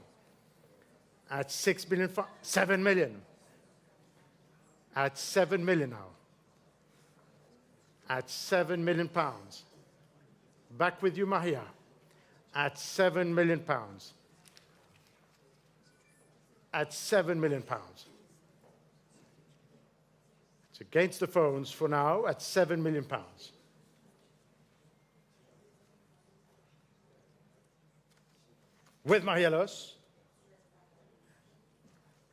at £7 million, at £7 million now, at £7 million. Back with you, Mahia, at £7 million, at £7 million. It's against the phones for now at £7 million. With Marielos,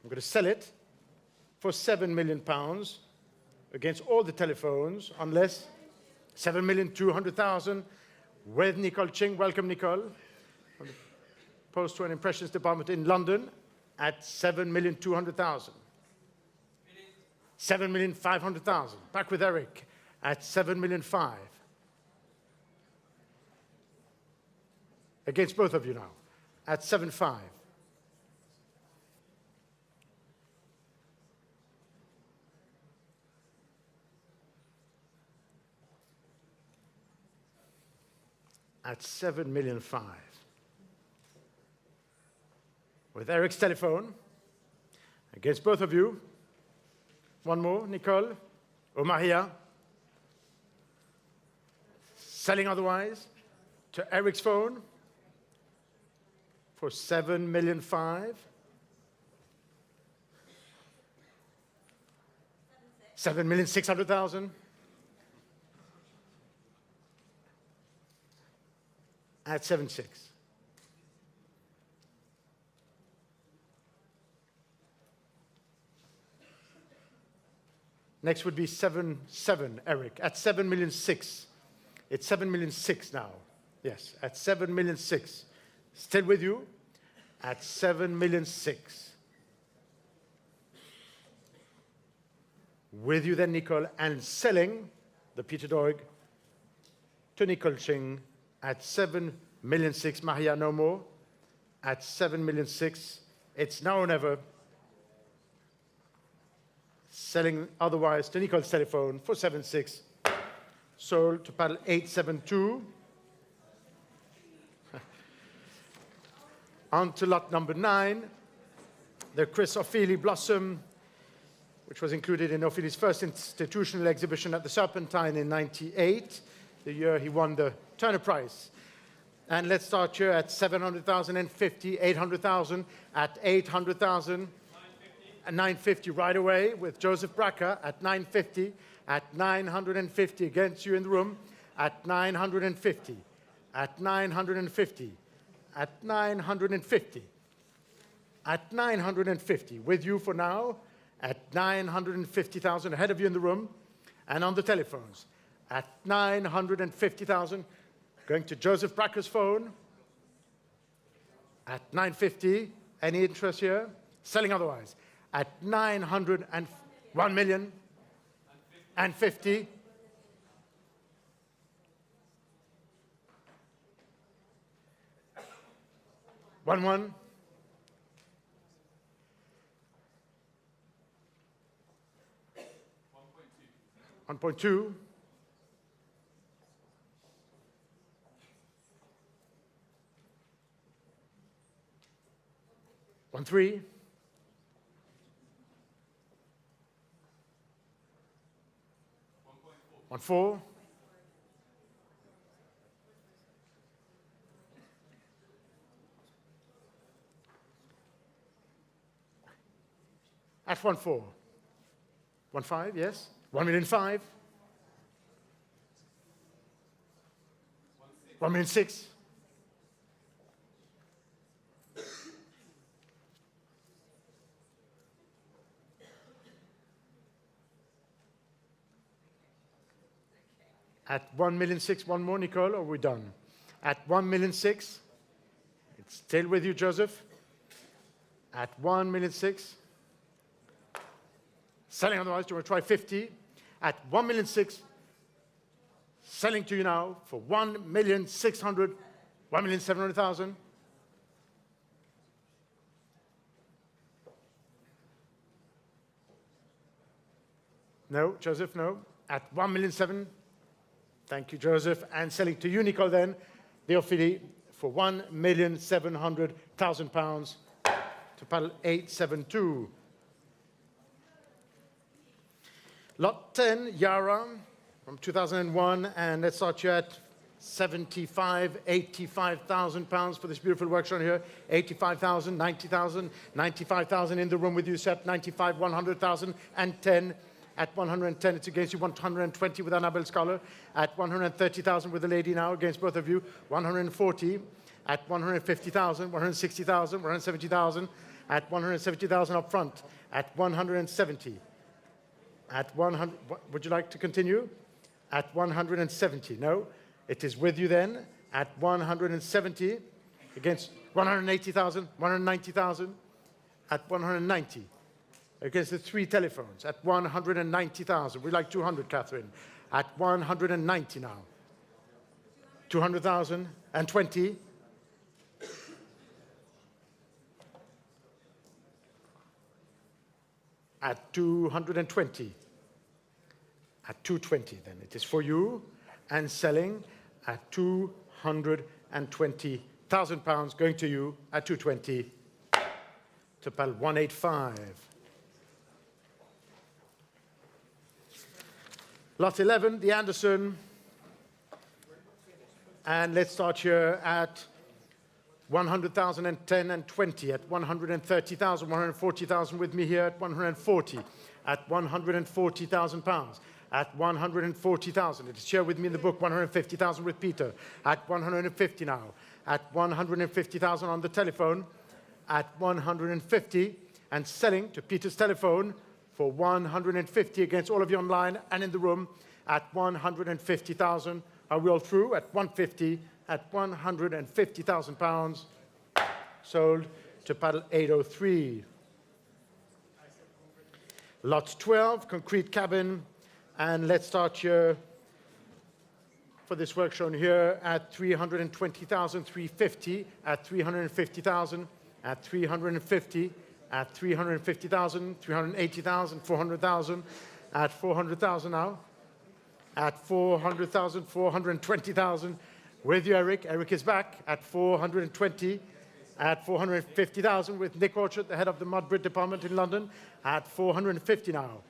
I'm going to sell it for £7 million against all the telephones, unless £7,200,000 with Nicole Ching. Welcome, Nicole, from the Post-War and Impressions Department in London at £7,200,000. £7,500,000. Back with Eric at £7,500,000. Against both of you now at £7,500,000. At £7,500,000. With Eric's telephone, against both of you. One more, Nicole or Maria. Selling otherwise to Eric's phone for £7,500,000. £7,600,000. At 7.6. Next would be 7.7, Eric, at 7,600,000. It's 7,600,000 now. Yes, at 7,600,000. Still with you at 7,600,000. With you then, Nicole, and selling the Peter Doig to Nicole Ching at 7,600,000. Maria, no more. At 7,600,000. It's now or never. Selling otherwise to Nicole's telephone for 7.6. Sold to paddle 872. On to lot number 9. The Chris Ofili Blossom, which was included in Ofili's first institutional exhibition at the Serpentine in '98, the year he won the Turner Prize. And let's start here at 700,000 and 800,000, at 800,000. At 950 right away with Joseph Braca at 950, at 950 against you in the room, at 950, at 950, at 950, at 950. With you for now at 950,000 ahead of you in the room and on the telephones. At 950,000, going to Joseph Braca's phone. At 950, any interest here? Selling otherwise. At 901,000,000 and 50. One. 1.2. 1.3. 1-4. At 1-4. 1-5, yes. 1,000,005. 1,000,006. At 1,000,006, one more, Nicole, or are we done? At 1,000,006, it's still with you, Joseph. At 1,000,006, selling otherwise, do you want to try 50? At 1,000,006, selling to you now for 1,600,000, 1,700,000. No, Joseph, no. At 1,000,007. Thank you, Joseph. And selling to you, Nicole, then, the Ophélie, for £1,700,000 to paddle 872. Lot 10, Yara, from 2001, and let's start you at 85,000 pounds for this beautiful work shown here. 85,000, 90,000, 95,000 in the room with you, Seth. 95, 100,000, and 10. At 110, it's against you. 120 with Annabelle Scholar. At 130,000 with the lady now, against both of you. 140. At 150,000, 160,000, 170,000. At 170,000 up front. At 170. At 100, would you like to continue? At 170, no. It is with you then. At 170, against 180,000, 190,000. At 190. Against the three telephones at 190,000. We like 200, Catherine. At 190 now. 200,000 and 20. At 220. At 220 then. It is for you. And selling at 220,000 pounds, going to you at 220 to pal 185. Lot 11, the Anderson. And let's start here at 100,000 and 10 and 20. At 130,000, 140,000 with me here at 140. At 140,000 pounds. At 140,000. It is here with me in the book, 150,000 with Peter. At 150 now. At 150,000 on the telephone. At 150 and selling to Peter's telephone for 150 against all of you online and in the room at 150,000. Are we all through? At 150, at 150,000 pounds, sold to paddle 803. Lot 12, concrete cabin, and let's start here for this work shown here at 320,000, 350, at 350,000, at 350. At 350,000, 380,000, 400,000, at 400,000 now. At 400,000, 420,000. With you, Eric. Eric is back at 420. At 450,000 with Nick Orchard, the head of the Mudbrit department in London. At 450 now.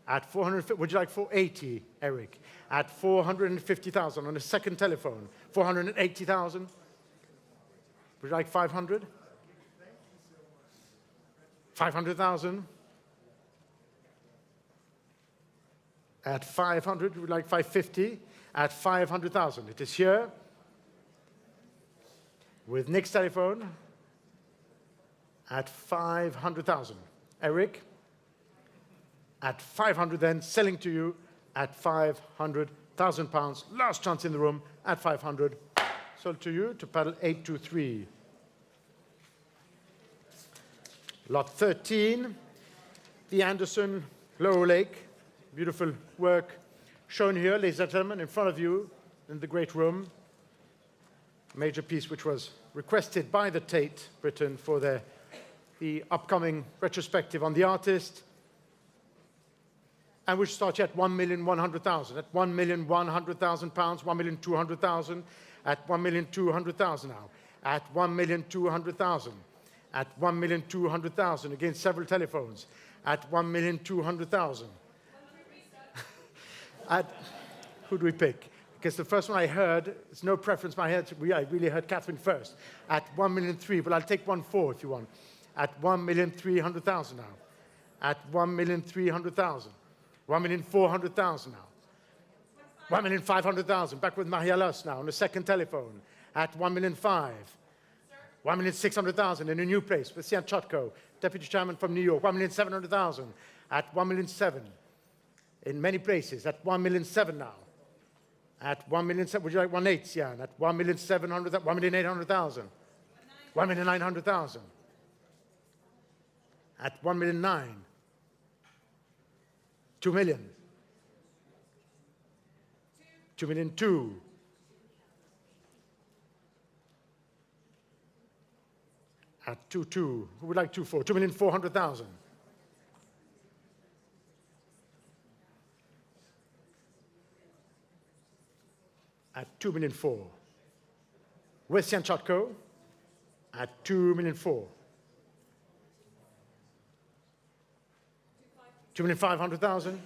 At 450, would you like 480, Eric? At 450,000 on a second telephone. 480,000. Would you like 500? 500,000. At 500, we would like 550. At 500,000, it is here with Nick's telephone at 500,000. Eric, at 500 then, selling to you at 500,000 pounds. Last chance in the room at 500. Sold to you to paddle 823. Lot 13, the Anderson Lower Lake. Beautiful work shown here, ladies and gentlemen, in front of you in the great room. A major piece which was requested by the Tate Britain for the upcoming retrospective on the artist. And which starts at 1,100,000. At 1,100,000 pounds, 1,200,000. At 1,200,000 now. At 1,200,000. At 1,200,000 against several telephones. At 1,200,000. Who do we pick? Because the first one I heard, it's no preference in my head. I really heard Catherine first. At 1,000,003, but I'll take 1,400,000 if you want. At 1,300,000 now. At 1,300,000. 1,400,000 now. 1,500,000. Back with Maria Luss now on the second telephone. At 1,500,000. 1,600,000 in a new place with Sian Chotko, Deputy Chairman from New York. 1,700,000. At 1,700,000. In many places. At 1,700,000 now. At 1,700,000, would you like 1,800,000, Sian? At 1,700,000, 1,800,000. 1,900,000. At 1,900,000. 2,000,000. 2,200,000. At 2,200,000. Who would like 2,400,000? 2,400,000. At 2,400,000. With Sian Chotko at 2,400,000. 2,500,000.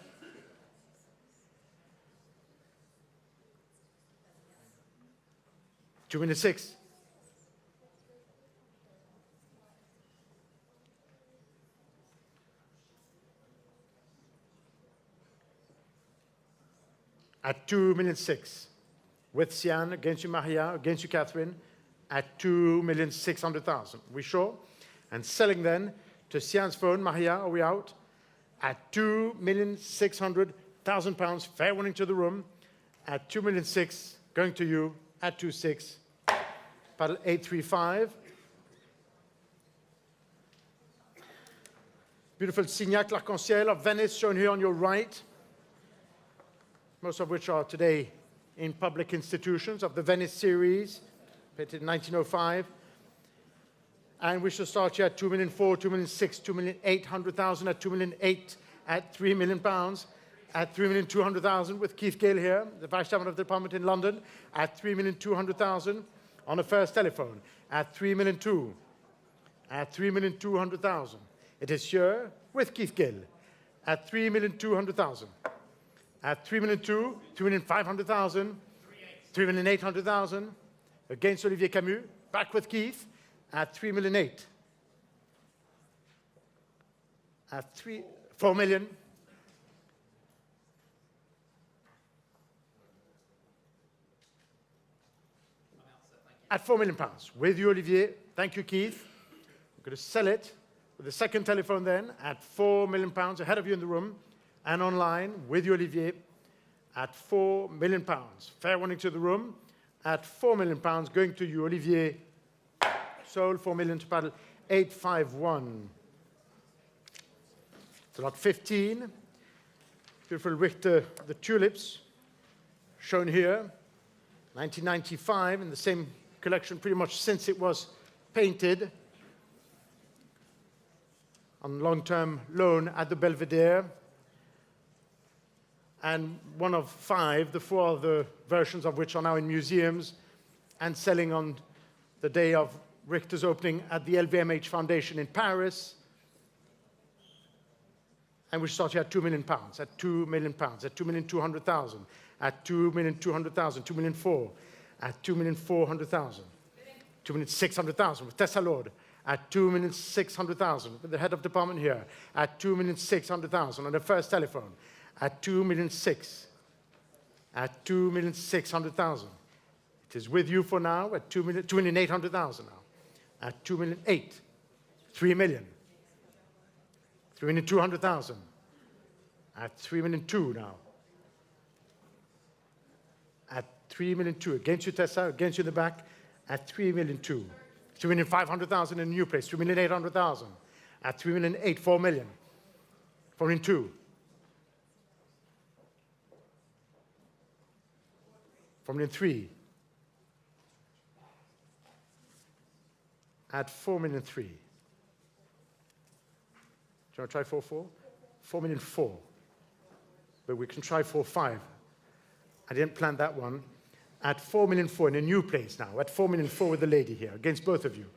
2,600,000. At 2,600,000. With Sian, against you, Maria, against you, Catherine, at 2,600,000. We sure? And selling then to Sian's phone, Maria, are we out? At £2,600,000, fair warning to the room. At 2,600,000, going to you, at 2,600,000. Paddle 835. Beautiful Signac l'Arc-en-Ciel of Venice, shown here on your right. Most of which are today in public institutions of the Venice series, painted in 1905. And we shall start here at 2,400,000, 2,600,000, 2,800,000, at 2,800,000, at £3 million, at 3,200,000 with Keith Gill here, the Vice Chairman of the Department in London, at 3,200,000 on the first telephone, at 3,200,000, at 3,200,000. It is here with Keith Gill, at 3,200,000. At 3,200,000, 3,500,000, 3,800,000. Against Olivier Camus, back with Keith, at 3,800,000. At 4 million. At £4 million. With you, Olivier. Thank you, Keith. I'm going to sell it with the second telephone then at £4 million, ahead of you in the room. And online, with you, Olivier, at £4 million. Fair warning to the room, at £4 million, going to you, Olivier. Sold 4 million to paddle 851. So lot 15. Beautiful Richter, the tulips, shown here. 1995, in the same collection pretty much since it was painted. On long-term loan at the Belvedere. And one of 5, the 4 other versions of which are now in museums and selling on the day of Richter's opening at the LVMH Foundation in Paris. And we start here at £2 million, at £2 million, at 2,200,000, at 2,200,000, 2,400,000, at 2,400,000, 2,600,000 with Tessa Lord, at 2,600,000 with the head of department here, at 2,600,000 on the first telephone. At 2,600,000, at 2,600,000. It is with you for now at 2,800,000 now. At 2,800,000, 3 million. 3,200,000. At 3,200,000 now. At 3,200,000. Against you, Tessa, against you in the back. At 3,200,000. 3,500,000 in a new place. 3,800,000. At 3,800,000, 4 million. 4,200,000. 4,300,000. At 4,300,000. Do you want to try 4,400,000? 4,400,000. But we can try 4,500,000. I didn't plan that one. At 4,400,000 in a new place now. At 4,400,000 with the lady here, against both of you.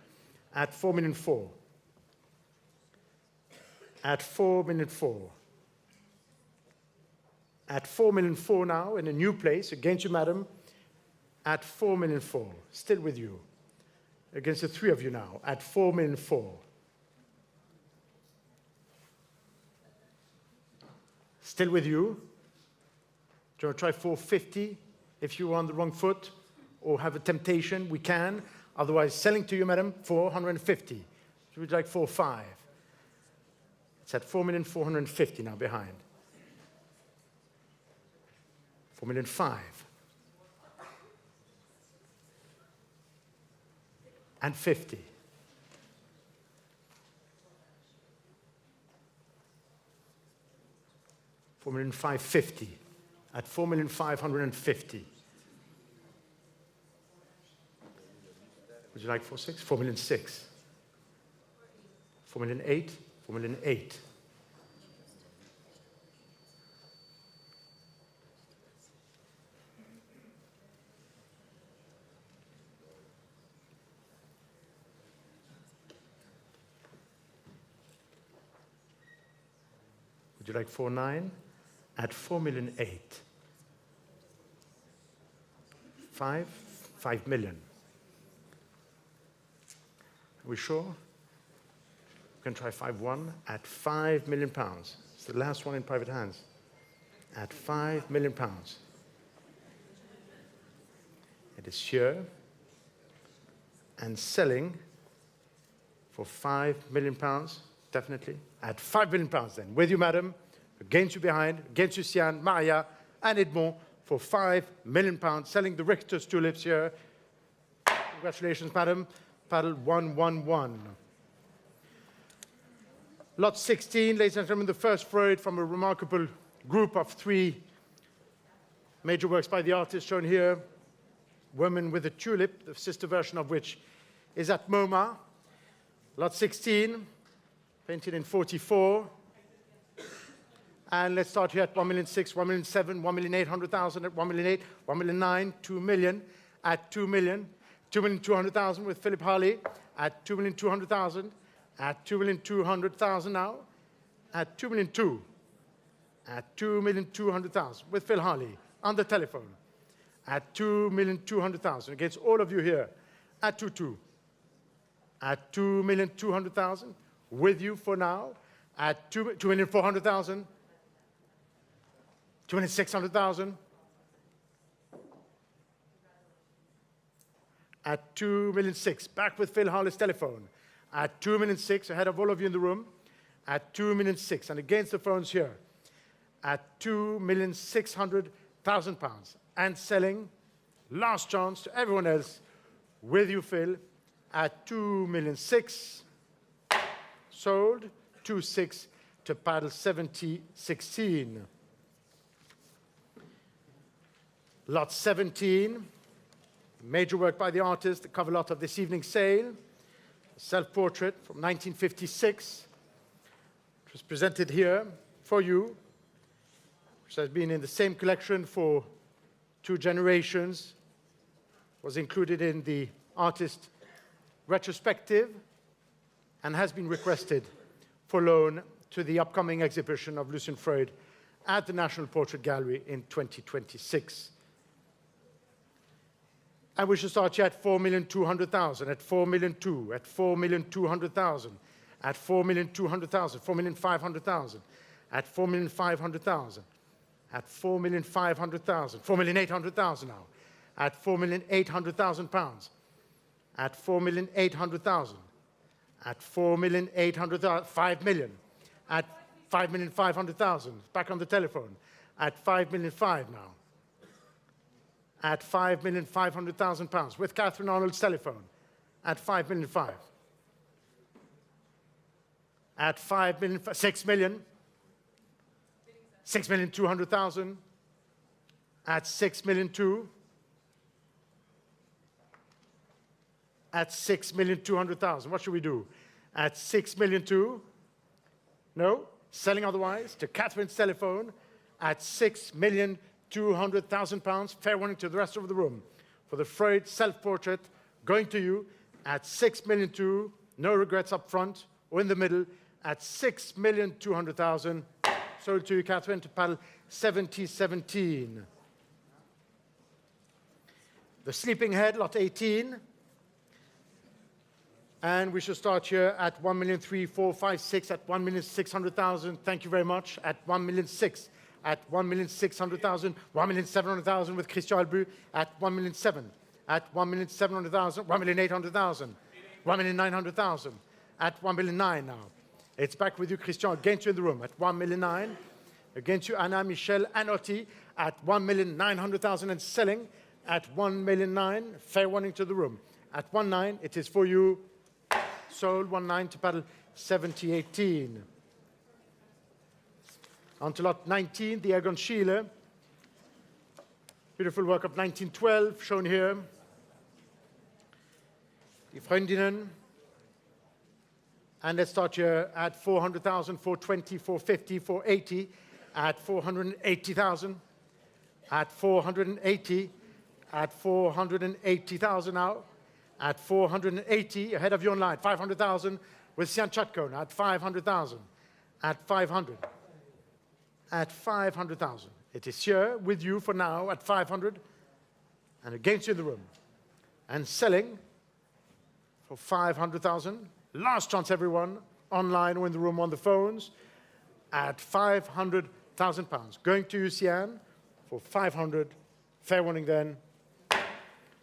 At 4,400,000. At 4,400,000. at 4,000,004 now, in a new place, against you, madam, at 4,000,004, still with you. Against the three of you now, at 4,000,004. Still with you. Do you want to try 450 if you are on the wrong foot or have a temptation? We can. Otherwise, selling to you, madam, 450. Would you like 4.5? It's at 4,450,000 now behind. 4,005,000. And 50. $4,550,000 at 4,550,000. Would you like 4.6? 4,006,000. 4,008,000. 4,008,000. Would you like 4.9? At 4,008,000. 5 million. Are we sure? We can try 5.1 at £5 million. It's the last one in private hands. At £5 million. It is here and selling for £5 million, definitely. At £5 million then. With you, madam. Against you behind. Against you, Cezanne, Maria, and Edmond for £5 million. Selling the Richter's tulips here. Congratulations, madam. Paddle 111. Lot 16, ladies and gentlemen, the first Freud from a remarkable group of 3 major works by the artist shown here. Woman with a Tulip, the sister version of which is at MoMA. Lot 16, painted in 44. And let's start here at 1,006,000, 1,007,000, 1,800,000 at 1,008,000, 1,009,000, 2 million at 2 million, 2,200,000 with Philip Harley at 2,200,000, at 2,200,000 now, at 2,200,000, at 2,200,000 with Phil Harley on the telephone, at 2,200,000 against all of you here, at 2,200,000, at 2,200,000 with you for now, at 2,400,000, 2,600,000, at 2,600,000, back with Phil Harley's telephone, at 2,600,000, ahead of all of you in the room, at 2,600,000, and against the phones here, at £2,600,000, and selling, last chance to everyone else, with you, Phil, at 2,600,000, sold, 2,600,000 to paddle 7016. Lot 17, major work by the artist, the cover lot of this evening's sale, self-portrait from 1956, which was presented here for you, which has been in the same collection for 2 generations, was included in the artist retrospective, and has been requested for loan to the upcoming exhibition of Lucian Freud at the National Portrait Gallery in 2026. And we should start here at 4,200,000, at 4,200,000, at 4,200,000, at 4,200,000, 4,500,000, at 4,500,000, at 4,500,000, 4,800,000 now, at 4,800,000 pounds, at 4,800,000, at 4,800,000, 5 million, at 5,500,000, back on the telephone, at 5,500,000 now, at 5,500,000 pounds, with Catherine Arnold's telephone, at 5,500,000, at 5 million, 6 million, 6,200,000, at 6,200,000, at 6,200,000. What should we do? At 6,200,000? No? Selling otherwise to Catherine's telephone at 6,200,000 pounds. Fair warning to the rest of the room. For the Freud self-portrait, going to you at 6,200,000. No regrets up front or in the middle at 6,200,000. Sold to you, Catherine, to paddle 7017. The Sleeping Head, lot 18. And we should start here at 1,345,600, at 1,600,000. Thank you very much. At 1,600,000, at 1,600,000, 1,700,000 with Christian Albu at 1,700,000, at 1,700,000, 1,800,000, 1,900,000, at 1,900,000 now. It's back with you, Christian, against you in the room at 1,900,000. Against you, Anna, Michelle, and Otti at 1,900,000 and selling at 1,900,000. Fair warning to the room. At 1,900,000, it is for you. Sold 1,900,000 to paddle 7018. On to lot 19, the Egon Schiele. Beautiful work of 1912 shown here. Die Freundinnen. And let's start here at 400,000, 420, 450, 480, at 480,000, at 480, at 480,000 now, at 480, ahead of you online, 500,000 with Sian Chatkon at 500,000, at 500, at 500,000. It is here with you for now at 500 and against you in the room. And selling for 500,000. Last chance, everyone, online or in the room on the phones, at 500,000 pounds. Going to you, Sian, for 500. Fair warning then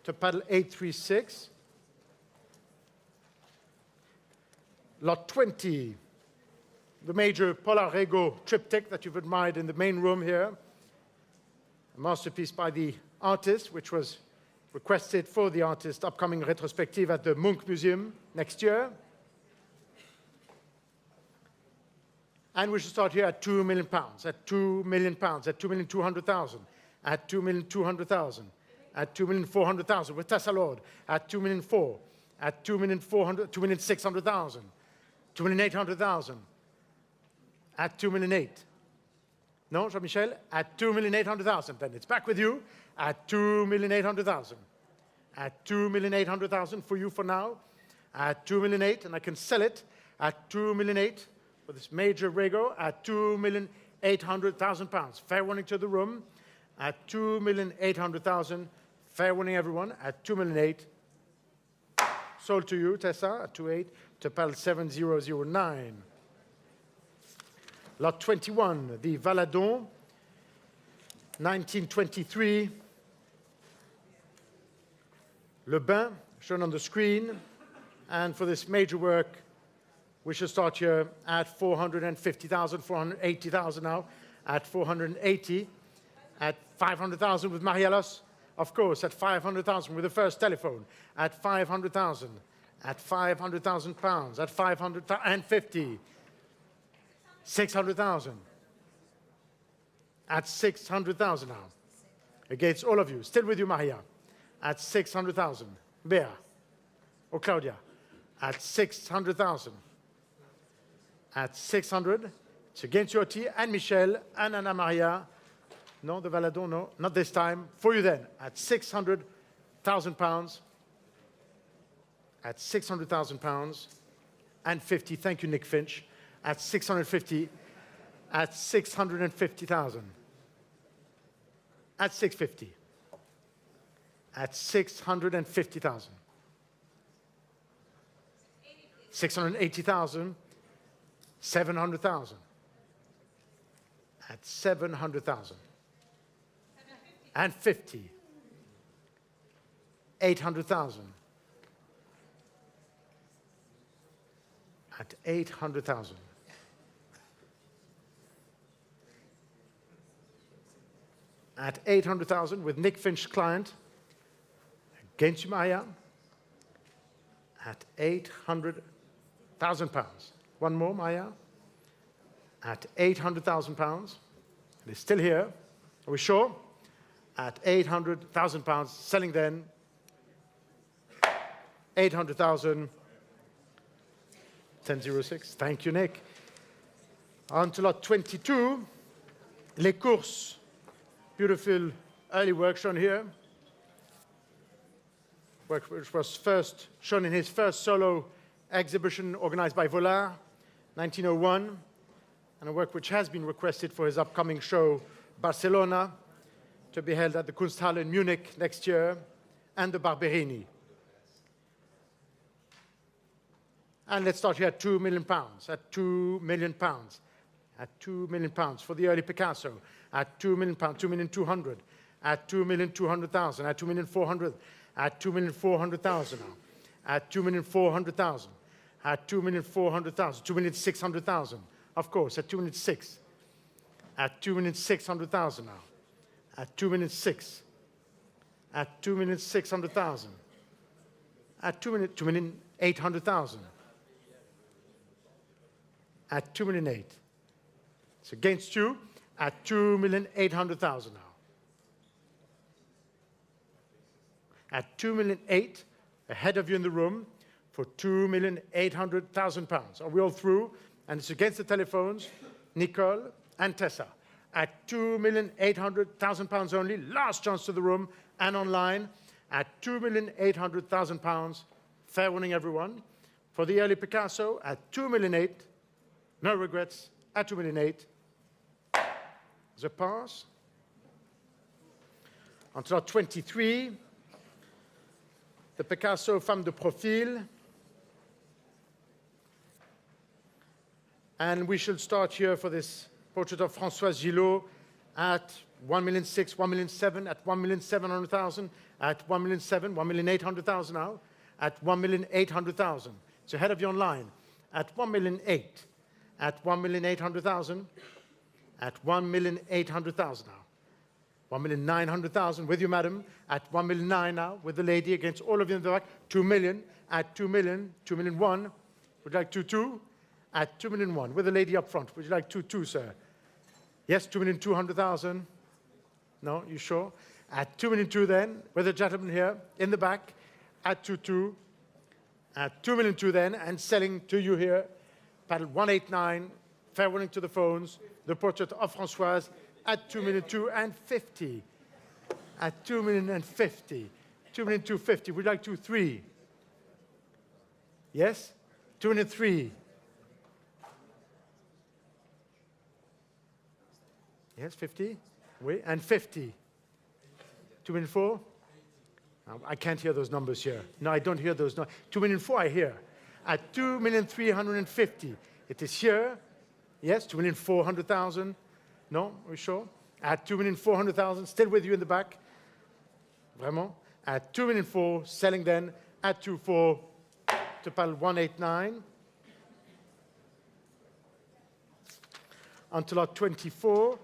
to paddle 836. Lot 20, the major Paula Rego triptych that you've admired in the main room here. A masterpiece by the artist, which was requested for the artist upcoming retrospective at the Munch Museum next year. And we should start here at 2 million pounds, at 2 million pounds, at 2,200,000, at 2,200,000, at 2,400,000 with Tessa Lord, at 2,400,000, at 2,400,000, 2,600,000, 2,800,000, at 2,800,000. No, Jean-Michel? At 2,800,000. Then it's back with you at 2,800,000. At 2,800,000 for you for now. At 2,800,000, and I can sell it at 2,800,000 for this major Rego at 2,800,000 pounds. Fair warning to the room at 2,800,000. Fair warning, everyone, at 2,800,000. Sold to you, Tessa, at 2,800,000 to PAL 7009. Lot 21, the Valadon, 1923. Le Bain, shown on the screen. And for this major work, we should start here at 450,000, 480,000 now, at 480, at 500,000 with Marielos, of course, at 500,000 with the first telephone, at 500,000, at 500,000 pounds, at 550, 600,000, at 600,000 now, against all of you, still with you, Maria, at 600,000, Bea, or Claudia, at 600,000, at 600, it's against your T, and Michelle, and Anna Maria, no, the Valadon, no, not this time, for you then, at 600,000 pounds, at 600,000 pounds, and 50, thank you, Nick Finch, at 650, at 650,000, at 650, at 650,000, 680,000, 700,000, at 700,000, and 50, 800,000, at 800,000, at 800,000 with Nick Finch client, against you, Maya, at 800,000 pounds. One more, Maya, at 800,000 pounds. It is still here. Are we sure? At 800,000 pounds, selling then 800,000, 1006. Thank you, Nick. On to lot 22, Les Courses. Beautiful early work shown here. Work which was first shown in his first solo exhibition organized by Vollard, 1901. and a work which has been requested for his upcoming show, Barcelona, to be held at the Kunsthalle in Munich next year, and the Barberini. And let's start here at £2 million, at £2 million, at £2 million for the early Picasso, at £2 million, 2,200,000, at 2,200,000, at 2,400,000, at 2,400,000 now, at 2,400,000, at 2,400,000, 2,600,000, of course, at 2,600,000, at 2,600,000 now, at 2,600,000, at 2,600,000, at 2,800,000, at 2,800,000. It's against you at 2,800,000 now. At 2,800,000, ahead of you in the room for £2,800,000. Are we all through? And it's against the telephones, Nicole and Tessa. At £2,800,000 only, last chance to the room and online, at £2,800,000. Fair warning, everyone. For the early Picasso, at 2,800,000, no regrets, at 2,800,000. The pass. On to lot 23, the Picasso Femme de Profil. And we shall start here for this portrait of Françoise Gillot at 1,600,000, 1,700,000, at 1,700,000, at 1,700,000, 1,800,000 now, at 1,800,000. It's ahead of you online. At 1,800,000, at 1,800,000, at 1,800,000 now. 1,900,000 with you, madam. At 1,900,000 now, with the lady against all of you in the back. 2 million, at 2 million, 2,000,001. Would you like 2,200,000? At 2,000,001, with the lady up front. Would you like 2,200,000, sir? Yes, 2,200,000. No, you sure? At 2,200,000 then, with the gentleman here in the back. At 2,200,000. At 2,200,000 then, and selling to you here. Paddle 189, fair warning to the phones. The portrait of Françoise at 2,250,000. At 2,050,000. 2,250,000. Would you like 2,300,000? Yes? 2,300,000. Yes, 50. Oui, and 50. 2,400,000. I can't hear those numbers here. No, I don't hear those numbers. 2,400,000 I hear. At 2,350,000. It is here. Yes, 2,400,000. No, are we sure? At 2,400,000, still with you in the back. Vraiment? At 2,400,000, selling then at 2,400,000 to pal 189. Until lot 24.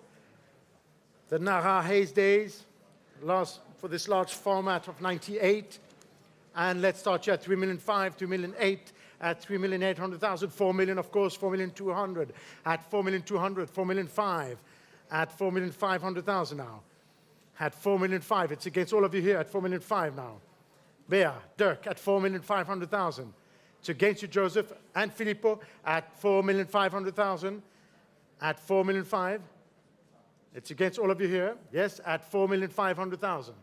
The Nara Hayes days, for this large format of 98. And let's start here at 3,500,000, 2,800,000, at 3,800,000, 4 million, of course, 4,200,000, at 4,200,000, 4,500,000, at 4,500,000 now. At 4,500,000, it's against all of you here at 4,500,000 now. Bea, Dirk, at 4,500,000. It's against you, Joseph, and Filippo, at 4,500,000, at 4,500,000. It's against all of you here. Yes, at 4,500,000.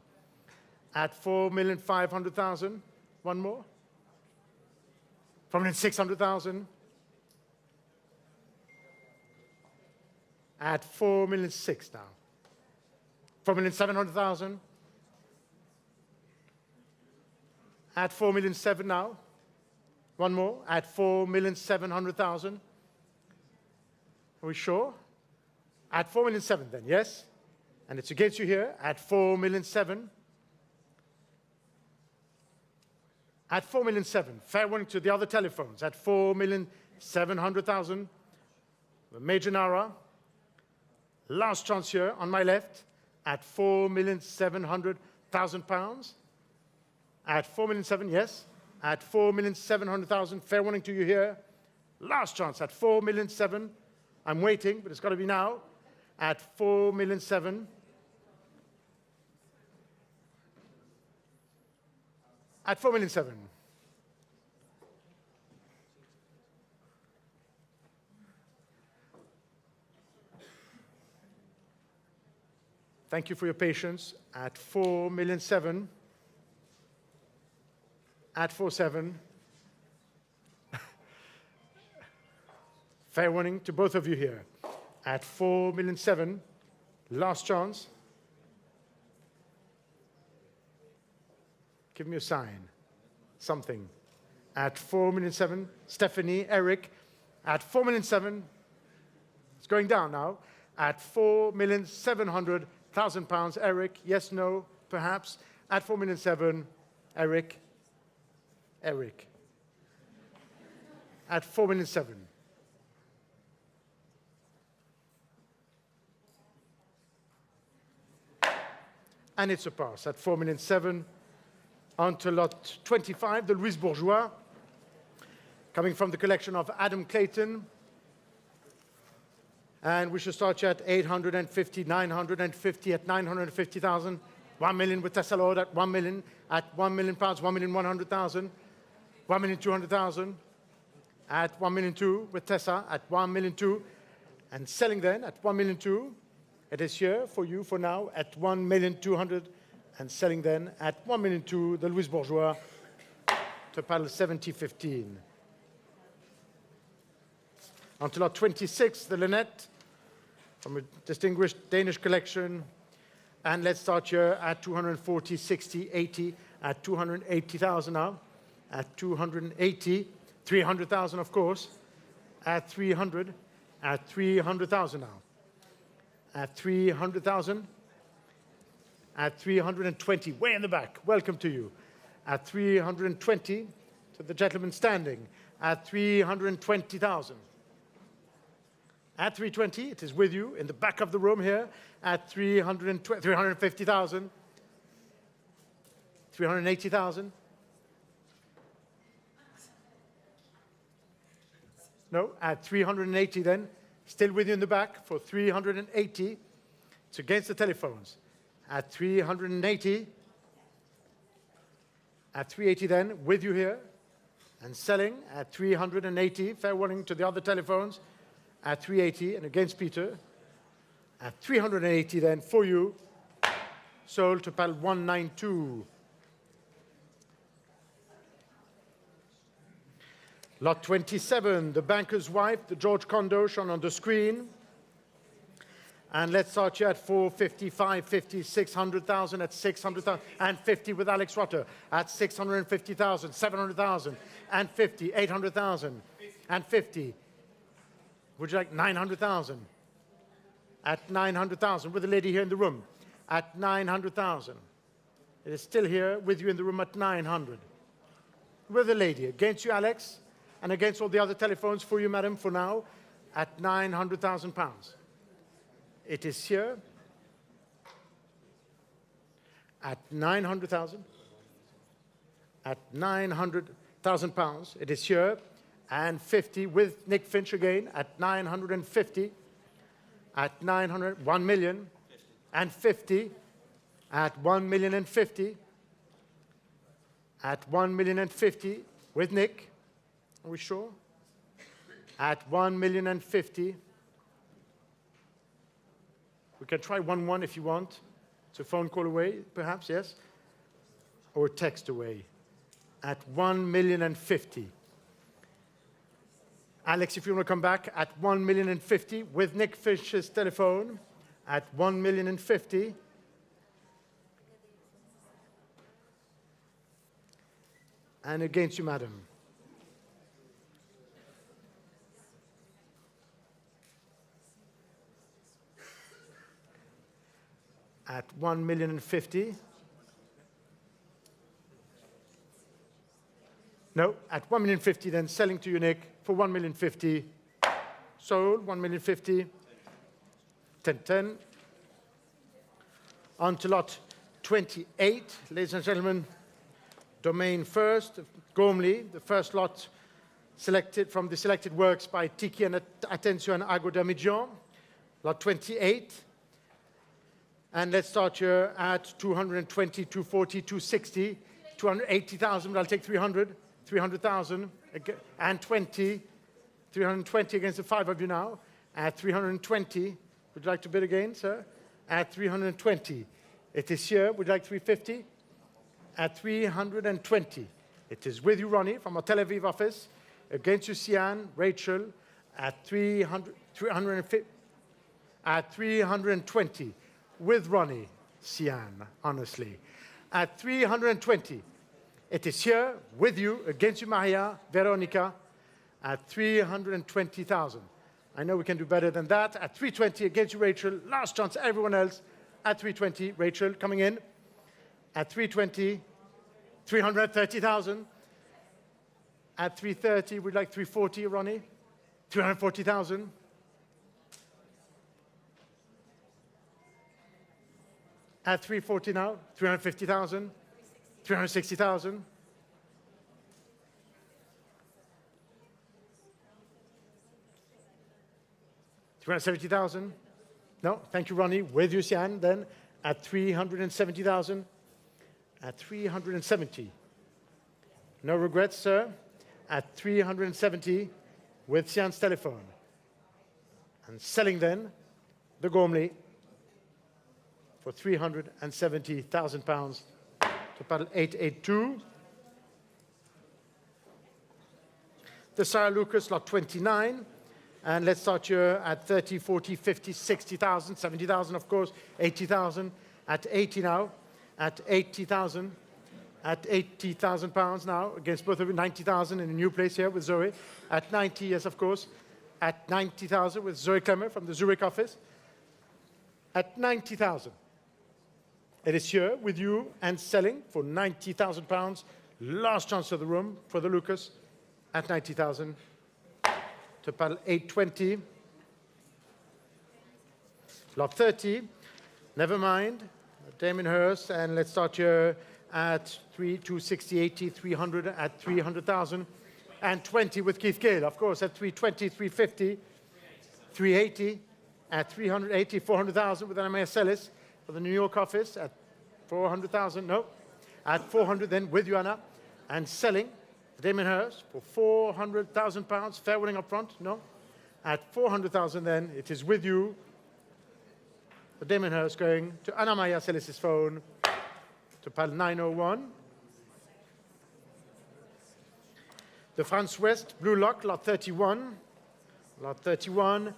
At 4,500,000. One more. 4,600,000. At 4,600,000 now. 4,700,000. At 4,700,000 now. One more. At 4,700,000. Are we sure? At 4,700,000 then, yes? And it's against you here at 4,700,000. At 4,700,000. Fair warning to the other telephones. At 4,700,000. The Major Nara. Last chance here on my left. At 4,700,000 pounds. At 4,700,000, yes. At 4,700,000. Fair warning to you here. Last chance at 4,700,000. I'm waiting, but it's got to be now. At 4,700,000. At 4,700,000. Thank you for your patience. At 4,700,000. At 4,700,000. Fair warning to both of you here. at 4,000,007. Last chance. Give me a sign. Something. At 4,000,007. Stephanie, Eric, at 4,000,007. It's going down now. At 4,700,000 pounds. Eric, yes, no, perhaps. At 4,000,007. Eric. Eric. At 4,000,007. And it's a pass at 4,000,007. On to lot 25, the Louise Bourgeois, coming from the collection of Adam Clayton. And we should start you at 850, 950, at 950,000. 1 million with Tessa Lord at 1 million, at 1 million pounds, 1,100,000. 1,200,000. At 1,200,000 with Tessa at 1,200,000. And selling then at 1,200,000. It is here for you for now at 1,200,000. And selling then at 1,200,000, the Louise Bourgeois to paddle 70.15. On to lot 26, the Lynette, from a distinguished Danish collection. And let's start here at 240, 60, 80, at 280,000 now. At 280, 300,000 of course. At 300, at 300,000 now. At 300,000. At 320, way in the back. Welcome to you. At 320, to the gentleman standing. At 320,000. At 320, it is with you in the back of the room here. At 350,000. 380,000. No, at 380 then. Still with you in the back for 380. It's against the telephones. At 380. At 380 then, with you here. And selling at 380. Fair warning to the other telephones. At 380 and against Peter. At 380 then for you. Sold to pal 192. Lot 27, the banker's wife, the George Condo shown on the screen. And let's start here at 450, 550, 600,000 at 600,000, and 50 with Alex Rutter at 650,000, 700,000, and 50, 800,000, and 50. Would you like 900,000? At 900,000 with the lady here in the room. At 900,000. It is still here with you in the room at 900. With the lady. Against you, Alex, and against all the other telephones for you, madam, for now, at 900,000 pounds. It is here at 900,000. At 900,000 pounds. It is here. And 50 with Nick Finch again at 950. At 900, 1 million. And 50. At 1,050,000. At 1,050,000 with Nick. Are we sure? At 1,050,000. We can try 1-1 if you want. It's a phone call away, perhaps, yes? Or text away. At 1,050,000. Alex, if you want to come back, at 1,050,000 with Nick Fish's telephone. At 1,050,000. And against you, madam. At 1,050,000. No, at 1,050,000 then selling to you, Nick, for 1,050,000. Sold, 1,050,000. 10-10. On to lot 28, ladies and gentlemen. Domain first, Gormley, the first lot selected from the selected works by Tiki and Attention Ago Damidjan. Lot 28. And let's start here at 220, 240, 260, 280,000. I'll take 300, 300,000, and 20, 320 against the 5 of you now. At 320, would you like to bid again, sir? At 320. It is here. Would you like 350? At 320. It is with you, Ronnie, from our Tel Aviv office. Against you, Sian, Rachel, at 300, 350. At 320, with Ronnie, Cezanne, honestly. At 320, it is here, with you, against you, Maria, Veronica, at 320,000. I know we can do better than that. At 320, against you, Rachel. Last chance, everyone else. At 320, Rachel, coming in. At 320, 330,000. At 330, we'd like 340, Ronnie. 340,000. At 340 now, 350,000. 360,000. $270,000. No, thank you, Ronnie. With you, Cezanne, then at 370,000. At 370. No regrets, sir. At 370 with Cezanne's telephone. And selling then the Gormley for £370,000 to paddle 882. The Sarah Lucas, lot 29. And let's start here at 30, 40, 50, 60,000, 70,000, of course, 80,000, at 80 now, at 80,000, at 80,000 pounds now, against both of you, 90,000 in a new place here with Zoe, at 90, yes, of course, at 90,000 with Zoe Klemmer from the Zurich office, at 90,000. It is here with you and selling for 90,000 pounds, last chance of the room for the Lucas, at 90,000. To paddle 820. Lot 30, never mind. Damien Hirst, and let's start here at 260, 80, 300, at 300,000. And 20 with Keith Gale, of course, at 320, 350, 380, at 380, 400,000 with Anna Ellis for the New York office, at 400,000, no. At 400 then with you, Anna, and selling. Damien Hirst for £400,000, fair winning up front, no? At 400,000 then, it is with you. The Damien Hirst going to Anna Maya Celis' phone to pal 901. The France West Blue Lock, lot 31. Lot 31.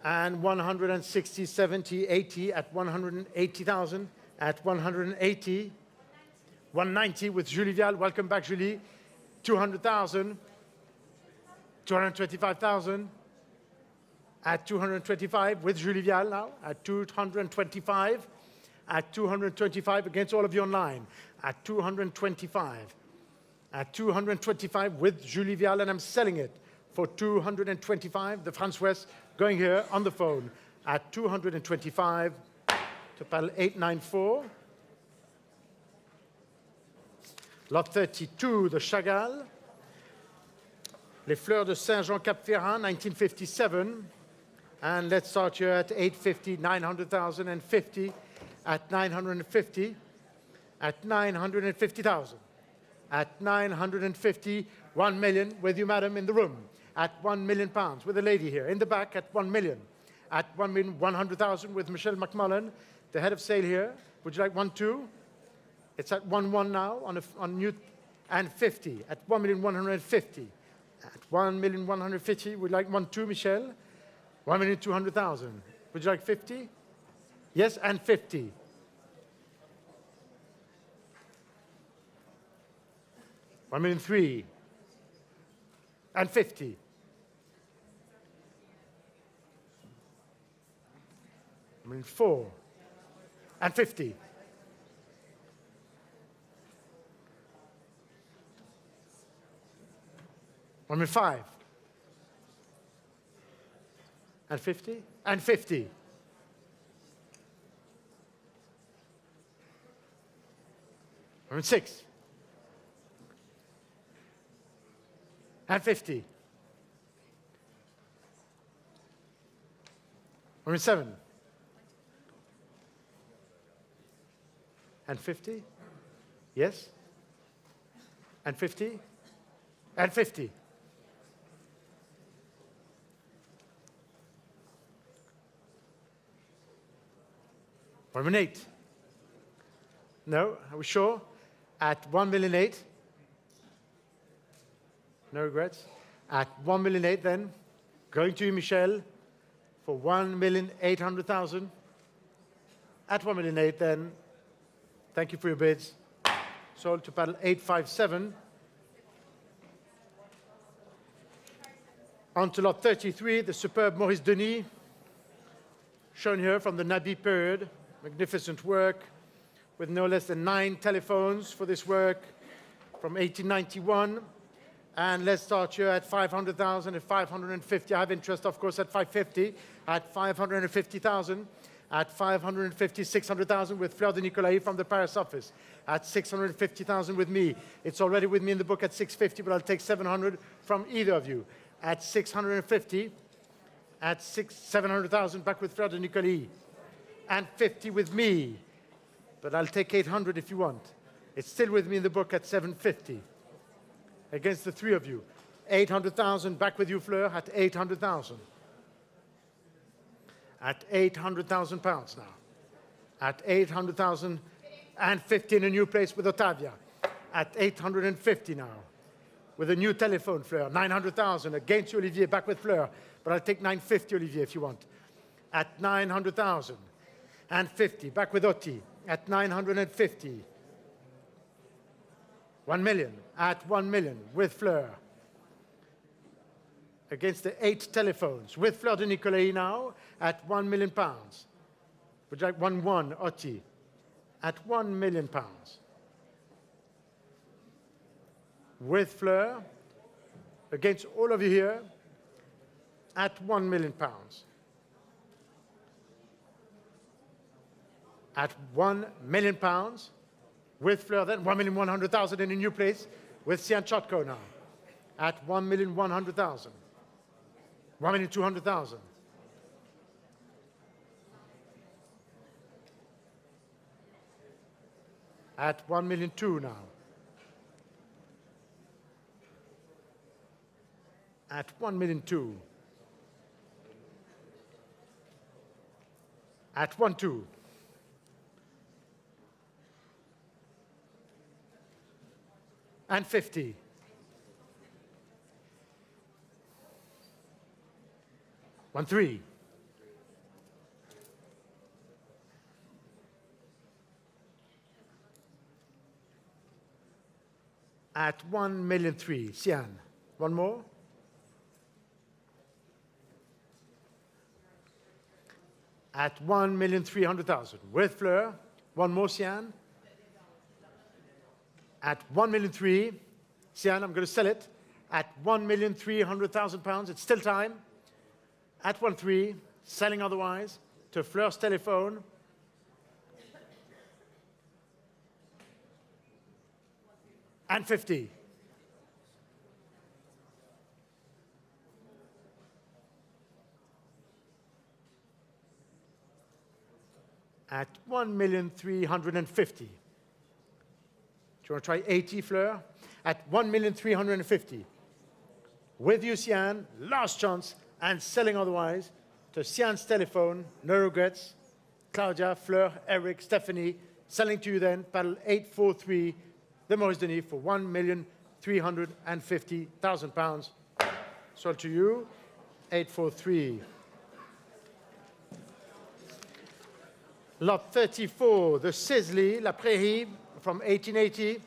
And 160, 70, 80 at 180,000. At 180. 190 with Julie Vial. Welcome back, Julie. 200,000, 225,000, at 225 with Julie Vial now, at 225, at 225 against all of you online, at 225, at 225 with Julie Vial, and I'm selling it for 225, the France West going here on the phone, at 225 to paddle 894. Lot 32, the Chagall. Les Fleurs de Saint-Jean Cap-Ferrand, 1957. And let's start here at 850, 900,000, and 50, at 950, at 950,000. At 950, 1 million, with you, madam, in the room. At £1 million, with a lady here. In the back, at 1 million. At 1,100,000 with Michelle McMullen, the head of sale here. Would you like 1, 2? It's at 1-1 now on new, and 50 at 1,150,000. At 1,150,000, would you like 1-2, Michelle? 1,200,000. Would you like 50? Yes, and 50. $1,003,000 and 50. $1,004,000 and 50. $1,005,000 and 50 and 50. $1,006,000 and 50. $1,007,000 and 50. Yes. And 50 and 50. $1,008,000. No, are we sure? At $1,008,000. No regrets. At $1,008,000 then, going to you, Michelle, for 1,800,000. At 1,800,000 then, thank you for your bids. Sold to paddle 857. On to lot 33, the superb Maurice Denis, shown here from the Nabi period. Magnificent work, with no less than 9 telephones for this work from 1891. And let's start here at 500,000, at 550. I have interest, of course, at 550, at 550,000, at 550, 600,000 with Fleur de Nicolai from the Paris office, at 650,000 with me. It's already with me in the book at 650, but I'll take 700 from either of you. At 650, at 700,000 back with Fleur de Nicolai, and 50 with me, but I'll take 800 if you want. It's still with me in the book at 750. Against the 3 of you. 800,000 back with you, Fleur, at 800,000. At 800,000 pounds now. At 800,000 and 50 in a new place with Ottavia. At 850 now. With a new telephone, Fleur. 900,000 against you, Olivier, back with Fleur. But I'll take 950, Olivier, if you want. At 900,000 and 50, back with Otti. At 950. 1 million. At 1 million with Fleur. Against the 8 telephones. With Fleur de Nicolai now at 1 million pounds. Would you like 1-1, Otti? At 1 million pounds. With Fleur, against all of you here, at 1 million pounds. At 1 million pounds, with Fleur then, 1,100,000 in a new place, with Sian Chotko now, at 1,100,000. 1,200,000. At 1,200,000 now. At 1,200,000. At 1,200,000. And 50. One 3. At 1,300,000. Sian. One more. At 1,300,000. With Fleur. One more, Sian. At 1,300,000. Sian, I'm going to sell it. At 1,300,000 pounds. It's still time. At 1,300,000. Selling otherwise. To Fleur's telephone. And 50. At 1,350,000. Do you want to try 80, Fleur? At 1,350,000. With you, Sian, last chance, and selling otherwise to Sian's telephone, no regrets. Claudia, Fleur, Eric, Stephanie, selling to you then, paddle 843, the Maurice Denis for 1,350,000 pounds. Sold to you, 843. Lot 34, the Sisley, La Prairie, from 1880.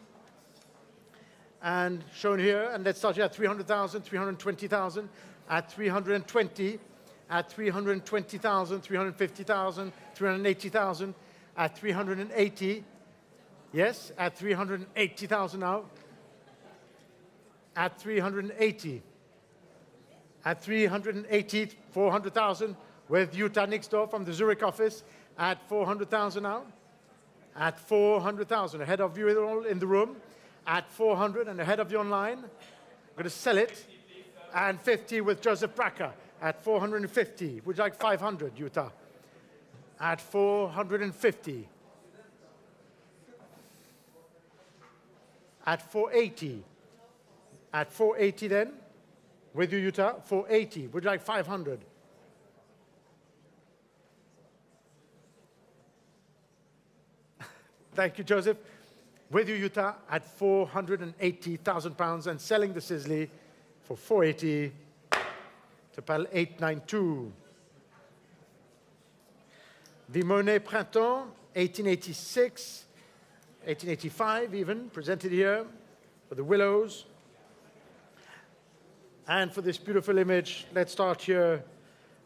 And shown here, and let's start here at 300,000, 320,000, at 320, at 320,000, 350,000, 380,000, at 380. Yes, at 380,000 now. At 380. At 380, 400,000 with Jutta next door from the Zurich office. At 400,000 now. At 400,000, ahead of you all in the room. At 400 and ahead of you online. I'm going to sell it. And 50 with Joseph Bracker. At 450. Would you like 500, Jutta? At 450. At 480. At 480 then. With you, Jutta, 480. Would you like 500? Thank you, Joseph. With you, Jutta, at 480,000 pounds and selling the Sisley for 480 to paddle 892. The Monet Printemps, 1886, 1885 even, presented here for the Willows. And for this beautiful image, let's start here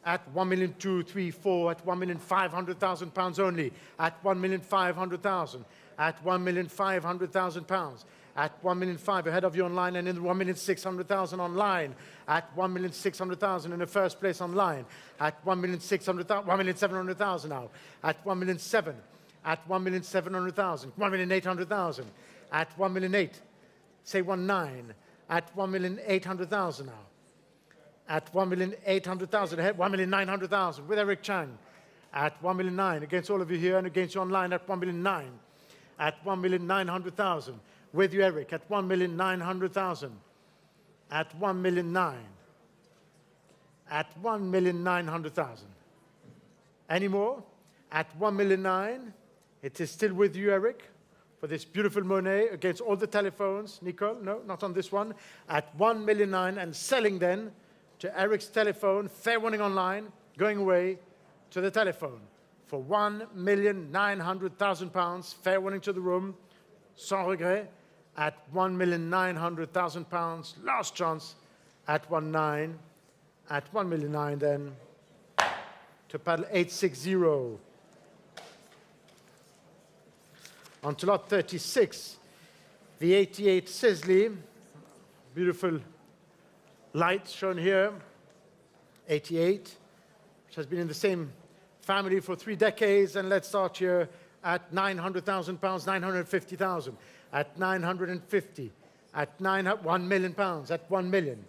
at 1,234,000, at 1,500,000 pounds only, at 1,500,000, at 1,500,000 pounds, at 1,500,000 ahead of you online, and in 1,600,000 online, at 1,600,000 in the first place online, at 1,600,000, 1,700,000 now, at 1,700,000, at 1,700,000, 1,800,000, at 1,800,000, say 1,900,000, at 1,800,000 now, at 1,800,000 ahead, 1,900,000 with Eric Chang, at 1,900,000 against all of you here and against you online at 1,900,000, at 1,900,000 with you Eric at 1,900,000, at 1,900,000, at 1,900,000. Any more? At 1,900,000, it is still with you Eric for this beautiful Monet against all the telephones. Nicole, no, not on this one. At 1,900,000 and selling then to Eric's telephone, fair warning online, going away to the telephone for £1,900,000, fair warning to the room, sans regret, at £1,900,000, last chance at 1,900,000, at 1,900,000 then to paddle 860. On to lot 36, the 88 Sisley, beautiful light shown here, 88, which has been in the same family for 3 decades. And let's start here at £900,000, 950,000, at 950, at £1 million, at 1 million,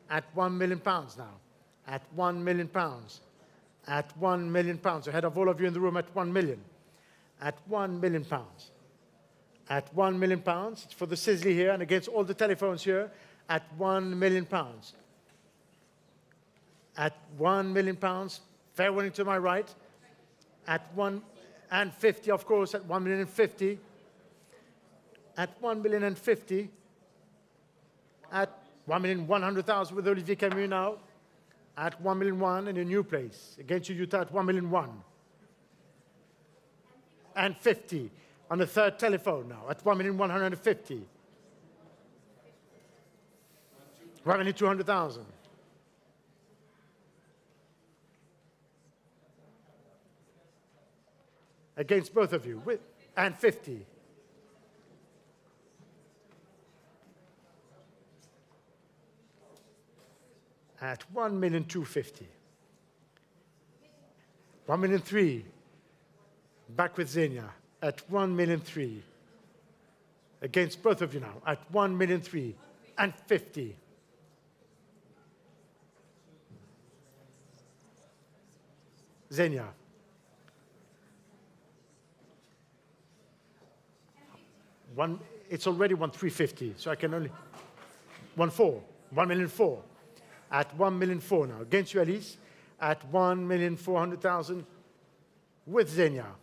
at £1 million now, at £1 million, at £1 million, ahead of all of you in the room at 1 million, at £1 million. At £1 million, it's for the Sisley here and against all the telephones here, at £1 million. At £1 million, fair warning to my right, at 1,050,000, of course, at 1,050,000, at 1,050,000, at 1,100,000 with Olivier Camus now, at 1,001,000 in a new place, against you, Utah, at 1,001,000, and 50. On the third telephone now, at 1,150,000. 1,200,000. Against both of you, and 50. At 1,250,000. 1,300,000. Back with Xenia. At 1,300,000, against both of you now, at 1,300,000 and 50. Xenia. It's already 1,350,000, so I can only 1,400,000, at 1,400,000 now, against you, Alice, at 1,400,000 with Xenia.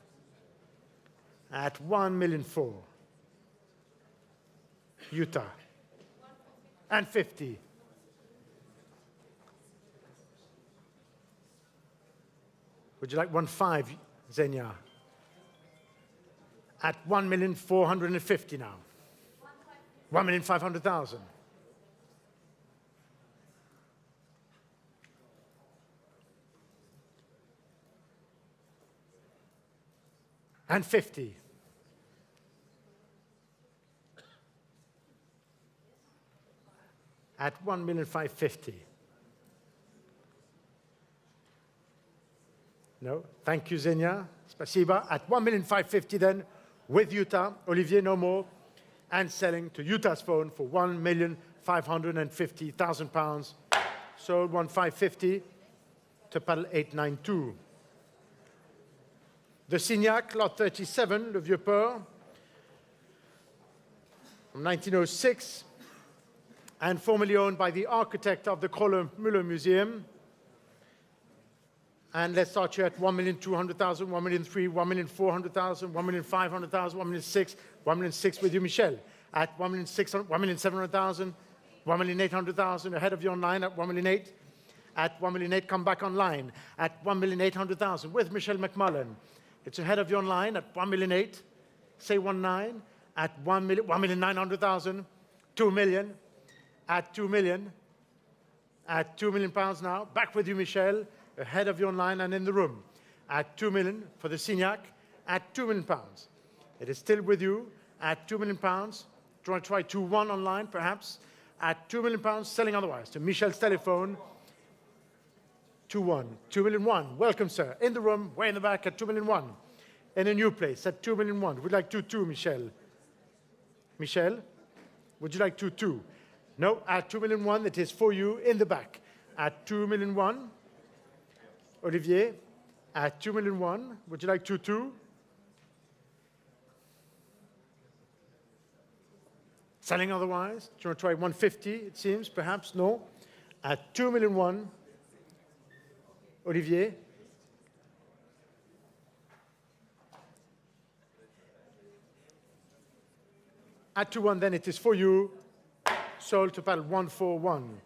At 1,400,000, Utah, and 50. Would you like 1,500,000, Xenia? At 1,450,000 now. 1,500,000. And 50. At 1,550,000. No, thank you, Xenia. Spasiba. At 1,550,000 then, with Utah, Olivier no more, and selling to Utah's phone for £1,550,000. Sold 1,550,000 to paddle 892. The Signac, lot 37, Le Vieux Port, from 1906. And formerly owned by the architect of the Kroller-Müller Museum. And let's start here at 1,200,000, 1,300,000, 1,400,000, 1,500,000, 1,600,000, 1,600,000 with you, Michel, at 1,700,000, 1,800,000 ahead of you online at 1,800,000, At 1,000,008, come back online. At 1,800,000 with Michelle McMullen. It's ahead of you online at 1,000,008. Say 19. At 1,900,000. 2 million. At 2 million. At £2 million now. Back with you, Michelle. Ahead of you online and in the room. At 2 million for the Signac. At £2 million. It is still with you at £2 million. Do you want to try 2-1 online, perhaps? At £2 million, selling otherwise. To Michelle's telephone. 2-1. 2 million 1. Welcome, sir. In the room, way in the back at 2 million 1. In a new place at 2 million 1. Would you like 2-2, Michelle? Michelle? Would you like 2-2? No, at 2 million 1, it is for you in the back. At 2 million 1. Olivier? At 2 million 1. Would you like 2-2? Selling otherwise? Do you want to try 150, it seems? Perhaps? No. At 2 million 1. Olivier? At 2-1, then it is for you. Sold to paddle 141.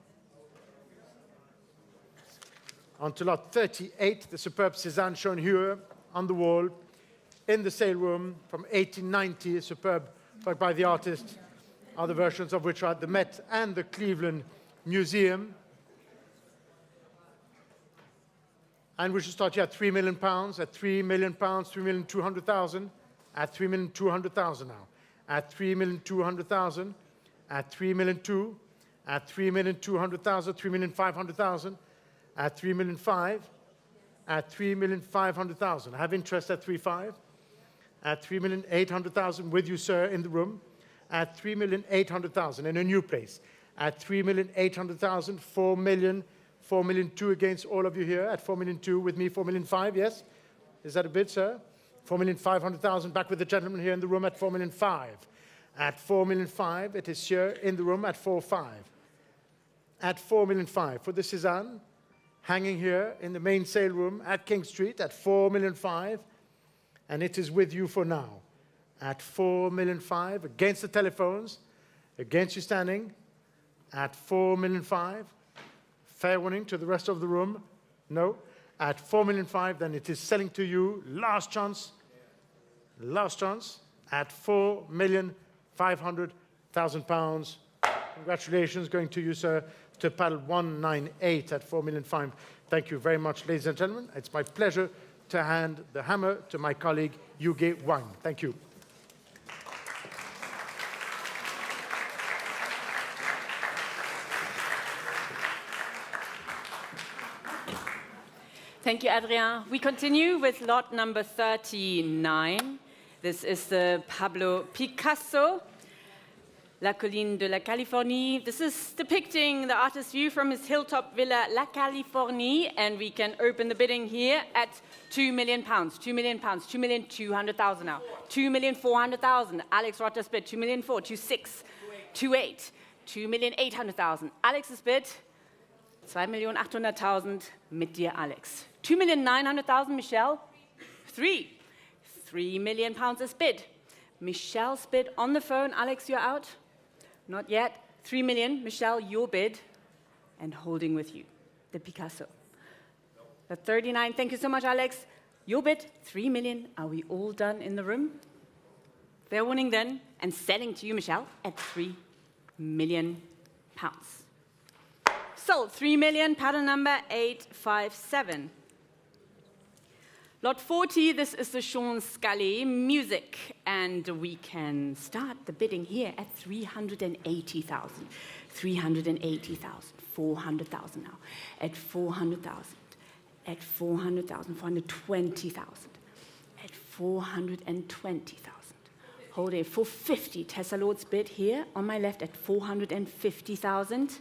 On to lot 38, the superb Cezanne shown here on the wall in the sale room from 1890, a superb work by the artist, other versions of which are at the Met and the Cleveland Museum. And we should start here at £3 million, at £3 million, 3,200,000, at 3,200,000 now, at 3,200,000, at 3,200,000, at 3,200,000, 3,500,000, at 3,500,000, at 3,500,000. I have interest at 3,500,000, at 3,800,000 with you, sir, in the room, at 3,800,000 in a new place, at 3,800,000, 4 million, 4,200,000 against all of you here, at 4,200,000 with me, 4,500,000, yes? Is that a bid, sir? 4,500,000 back with the gentleman here in the room at 4,500,000. At 4,500,000, it is here in the room at 4,500,000. At 4,500,000 for the Cezanne, hanging here in the main sale room at King Street at 4,500,000, and it is with you for now. At 4,500,000, against the telephones, against you standing, at 4,500,000. Fair warning to the rest of the room, no. At 4,500,000, then it is selling to you, last chance, at £4,500,000. Congratulations going to you, sir, to paddle 198 at 4,500,000. Thank you very much, ladies and gentlemen. It's my pleasure to hand the hammer to my colleague, Yuge Wang. Thank you. Thank you, Adrien. We continue with lot number 39. This is the Pablo Picasso, La Colline de la Californie. This is depicting the artist's view from his hilltop villa, La Californie, and we can open the bidding here at £2 million, £2 million, 2,200,000 now, 2,400,000. Alex Rotter's bid, 2,400,000, 2,600,000, 2,800,000, 2,800,000. Alex's bid, 2,800,000 mit dir, Alex. 2,900,000, Michelle. 3 million pounds is bid. Michelle's bid on the phone. Alex, you're out? Not yet. 3 million. Michelle, your bid. And holding with you, the Picasso. The 39. Thank you so much, Alex. Your bid, 3 million. Are we all done in the room? Fair warning then. And selling to you, Michelle, at 3 million pounds. Sold, 3 million, pattern number 857. Lot 40, this is the Sean Scully music, and we can start the bidding here at 380,000, 380,000, 400,000 now, at 400,000, at 400,000, 420,000, at 420,000. Hold it, 450, Tessa Lord's bid here on my left at 450,000.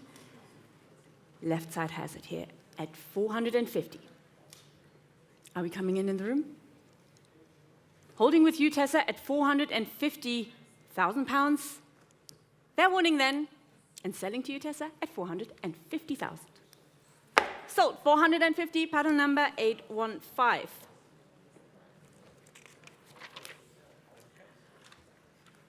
Left side has it here at 450. Are we coming in the room? Holding with you, Tessa, at 450,000 pounds. Fair warning then. And selling to you, Tessa, at 450,000. Sold, 450, pattern number 815.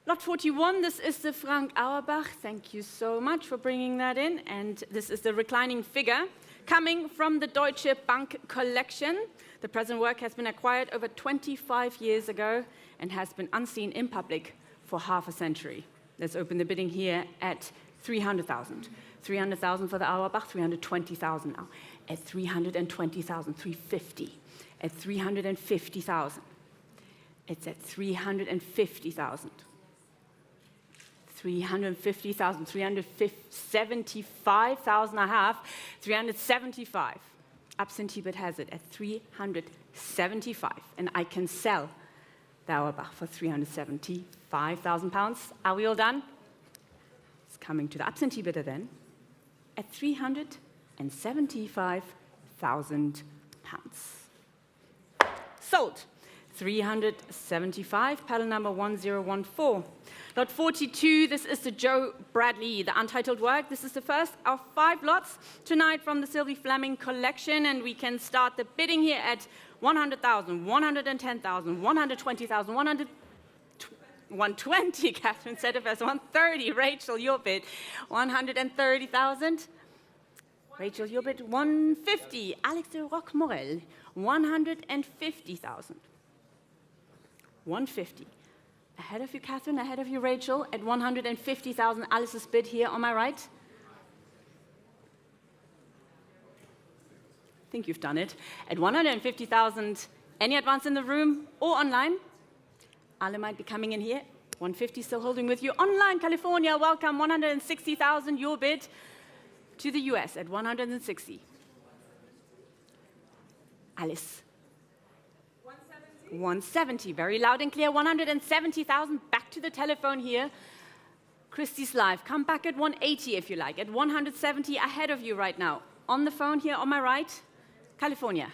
Lot 41, this is the Frank Auerbach. Thank you so much for bringing that in. And this is the reclining figure coming from the Deutsche Bank collection. The present work has been acquired over 25 years ago and has been unseen in public for half a century. Let's open the bidding here at 300,000. 300,000 for the Auerbach, 320,000 now. At 320,000, 350. At 350,000. It's at 350,000. 350,000, 375,000 I have, 375. Absentee bid has it at 375, and I can sell the Auerbach for £375,000. Are we all done? It's coming to the absentee bidder then at £375,000. Sold. 375, paddle number 1014. Lot 42, this is the Joe Bradley, the untitled work. This is the first of 5 lots tonight from the Sylvie Fleming collection, and we can start the bidding here at 100,000, 110,000, 120,000, 120, Catherine said it as 130. Rachel, your bid, 130,000. Rachel, your bid, 150. Alex de Roc Morel, 150,000. 150. Ahead of you, Catherine, ahead of you, Rachel, at 150,000. Alice's bid here on my right. I think you've done it. At 150,000, any advance in the room or online? Ale might be coming in here. 150 still holding with you. Online, California, welcome. 160,000, your bid to the US at 160. Alice. 170, very loud and clear, 170,000, back to the telephone here. Christie's live, come back at 180 if you like, at 170 ahead of you right now. On the phone here on my right, California.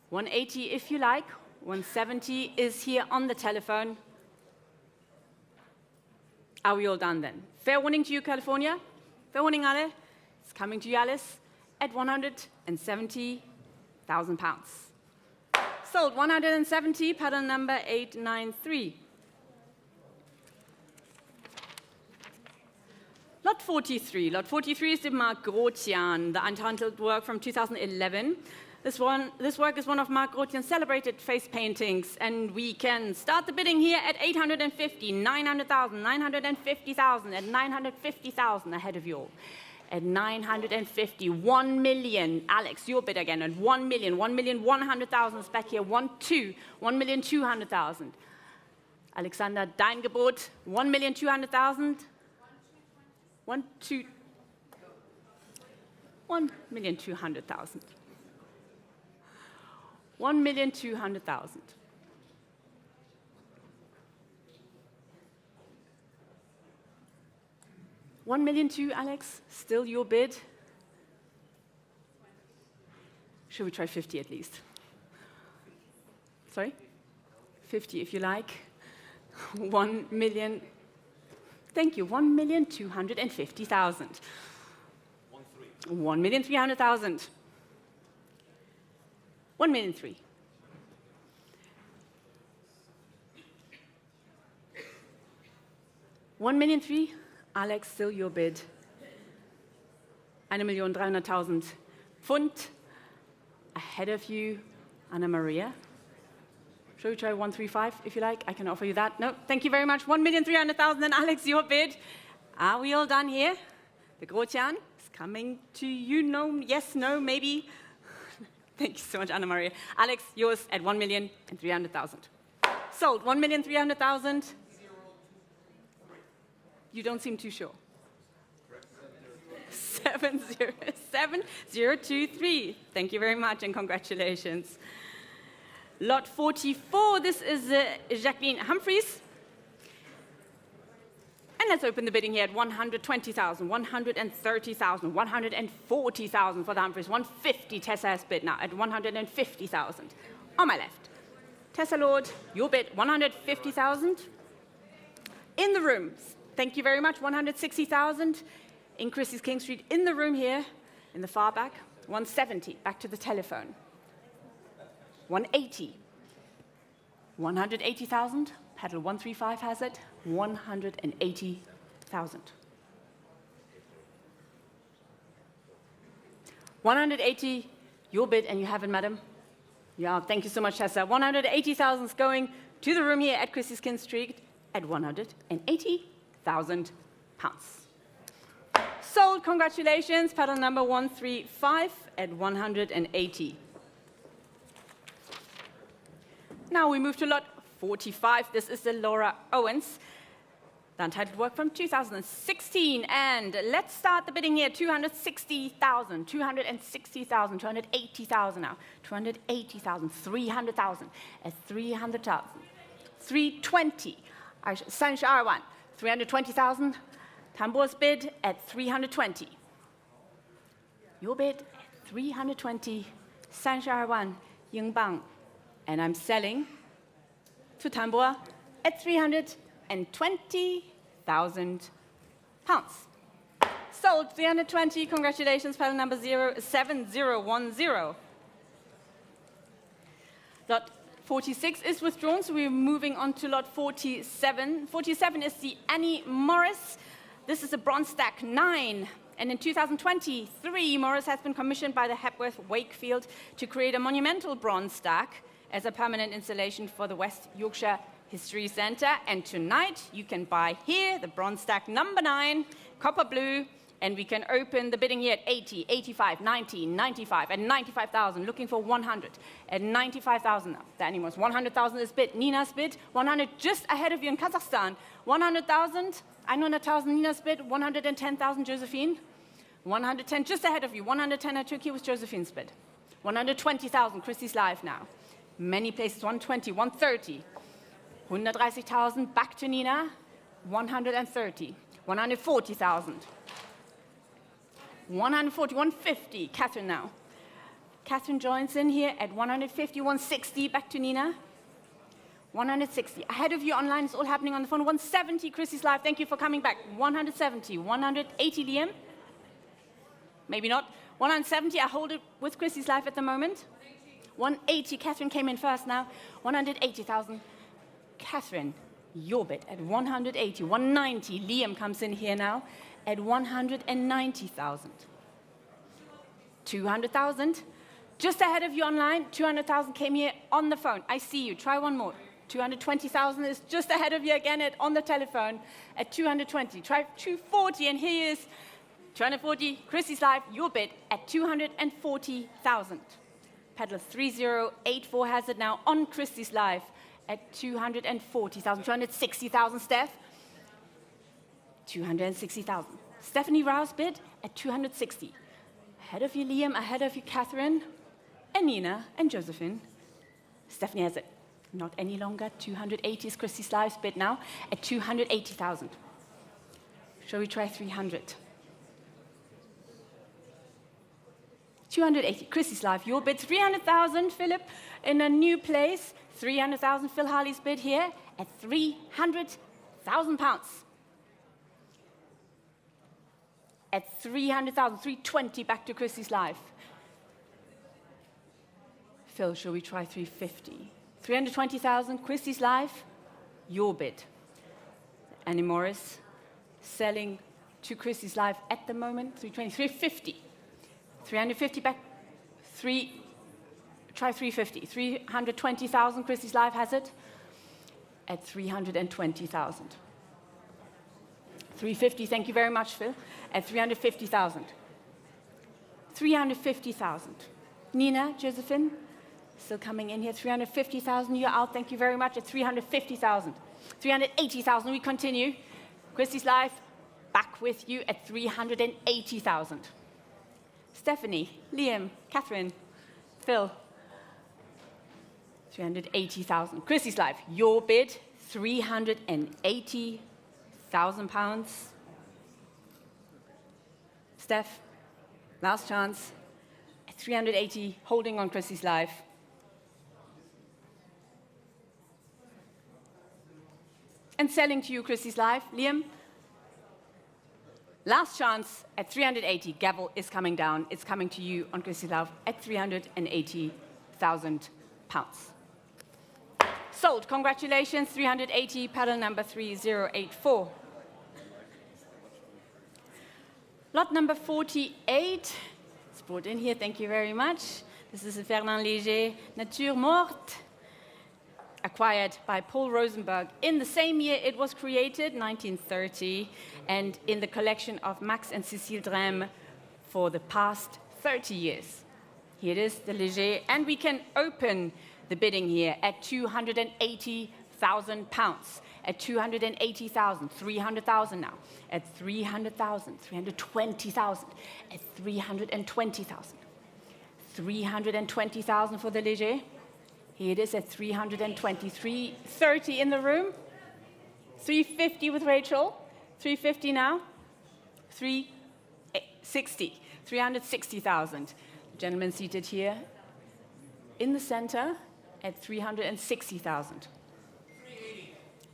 180 if you like, 170 is here on the telephone. Are we all done then? Fair warning to you, California. Fair warning, Ale. It's coming to you, Alice, at £170,000. Sold 170, paddle number 893. Lot 43. Lot 43 is the Mark Grotian, the untitled work from 2011. This work is one of Mark Grotian's celebrated face paintings, and we can start the bidding here at 850, 900,000, 950,000, at 950,000 ahead of you all. At 950, 1 million. Alex, your bid again at 1 million, 1,100,000 is back here. 1,200,000. Alexander, dein Gebot, 1,200,000. 1,200,000. 1,200,000. 1 million too, Alex? Still your bid? Should we try 50 at least? Sorry? 50 if you like. 1 million. Thank you. 1,250,000. 1,300,000. 1,000,003. 1,003,000. Alex, still your bid. 1,300,000 Pfund. Ahead of you, Anna Maria. Shall we try 135 if you like? I can offer you that. No, thank you very much. 1,300,000. And Alex, your bid. Are we all done here? The Grotian is coming to you. No, yes, no, maybe. Thank you so much, Anna Maria. Alex, yours at 1,300,000. Sold. 1,300,000. You don't seem too sure. 707,023. Thank you very much and congratulations. Lot 44, this is Jacqueline Humphreys. And let's open the bidding here at 120,000, 130,000, 140,000 for the Humphreys. 150, Tessa has bid now at 150,000. On my left, Tessa Lord, your bid, 150,000. In the rooms. Thank you very much. 160,000 in Christie's King Street. In the room here, in the far back, 170. Back to the telephone. 180. 180,000. Paddle 135 has it. 180,000. 180, your bid, and you have it, madam. Yeah, thank you so much, Tessa. 180,000 is going to the room here at Christie's King Street at 180,000 pounds. Sold, congratulations. Paddle number 135 at 180. Now we move to lot 45. This is the Laura Owens, the untitled work from 2016. And let's start the bidding here. 260,000, 260,000, 280,000 now. 280,000, 300,000 at 300,000. 320. Sanj Arwan, 320,000. Tambor's bid at 320. Your bid at 320. Sanj Arwan, Yingbang. And I'm selling to Tambor at 320,000 pounds. Sold 320. Congratulations, paddle number 07010. Lot 46 is withdrawn, so we're moving on to lot 47. 47 is the Annie Morris. This is a bronze stack 9. And in 2023, Morris has been commissioned by the Hepworth Wakefield to create a monumental bronze stack as a permanent installation for the West Yorkshire History Centre. And tonight, you can buy here the bronze stack number 9, copper blue, and we can open the bidding here at 80, 85, 90, 95, and 95,000, looking for 100. At 95,000 now, the animals. 100,000 is bid. Nina's bid, 100 just ahead of you in Kazakhstan. 100,000, 100,000 Nina's bid, 110,000 Josephine. 110 just ahead of you. 110 at Turkey was Josephine's bid. 120,000, Christie's live now. Many places, 120, 130. 130,000, back to Nina. 130. 140,000. 140, 150, Catherine now. Catherine joins in here at 150, 160, back to Nina. 160, ahead of you online, it's all happening on the phone. 170, Christie's live, thank you for coming back. 170, 180, Liam. Maybe not. 170, I hold it with Christie's live at the moment. 180, Catherine came in first now. 180,000, Catherine, your bid at 180. 190, Liam comes in here now at 190,000. 200,000, just ahead of you online. 200,000 came here on the phone. I see you. Try one more. 220,000 is just ahead of you again on the telephone at 220. Try 240, and here is 240. Christie's live, your bid at 240,000. Peddler 3084 has it now on Christie's live at 240,000. 260,000, Steph. 260,000. Stephanie Rouse bid at 260. Ahead of you, Liam, ahead of you, Catherine, and Nina, and Josephine. Stephanie has it. Not any longer. 280 is Christie's live's bid now at 280,000. Shall we try 300? 280. Christie's live, your bid. 300,000, Philip, in a new place. 300,000, Phil Harley's bid here at 300,000 pounds. At 300,000, 320, back to Christie's live. Phil, shall we try 350? 320,000, Christie's live, your bid. Annie Morris selling to Christie's live at the moment, 320, 350. 350 back, try 350. 320,000, Christie's live has it at 320,000. 350, thank you very much, Phil, at 350,000. 350,000. Nina, Josephine, still coming in here, 350,000, you're out, thank you very much, at 350,000. 380,000, we continue. Christie's live, back with you at 380,000. Stephanie, Liam, Catherine, Phil, 380,000. Christie's live, your bid, 380,000 pounds. Steph, last chance, at 380, holding on Christie's live. And selling to you, Christie's live. Liam, last chance at 380. Gavel is coming down. It's coming to you on Christie's live at 380,000 pounds. Sold. Congratulations. 380, paddle number 3084. Lot number 48. It's brought in here. Thank you very much. This is a Fernand Léger Nature Morte, acquired by Paul Rosenberg in the same year it was created, 1930, and in the collection of Max and Cécile Drème for the past 30 years. Here it is, the Léger, and we can open the bidding here at £280,000. At 280,000, 300,000 now. At 300,000, 320,000. At 320,000. 320,000 for the Léger. Here it is at 323, 30 in the room. 350 with Rachel. 350 now. 360, 360,000. The gentleman seated here in the center at 360,000.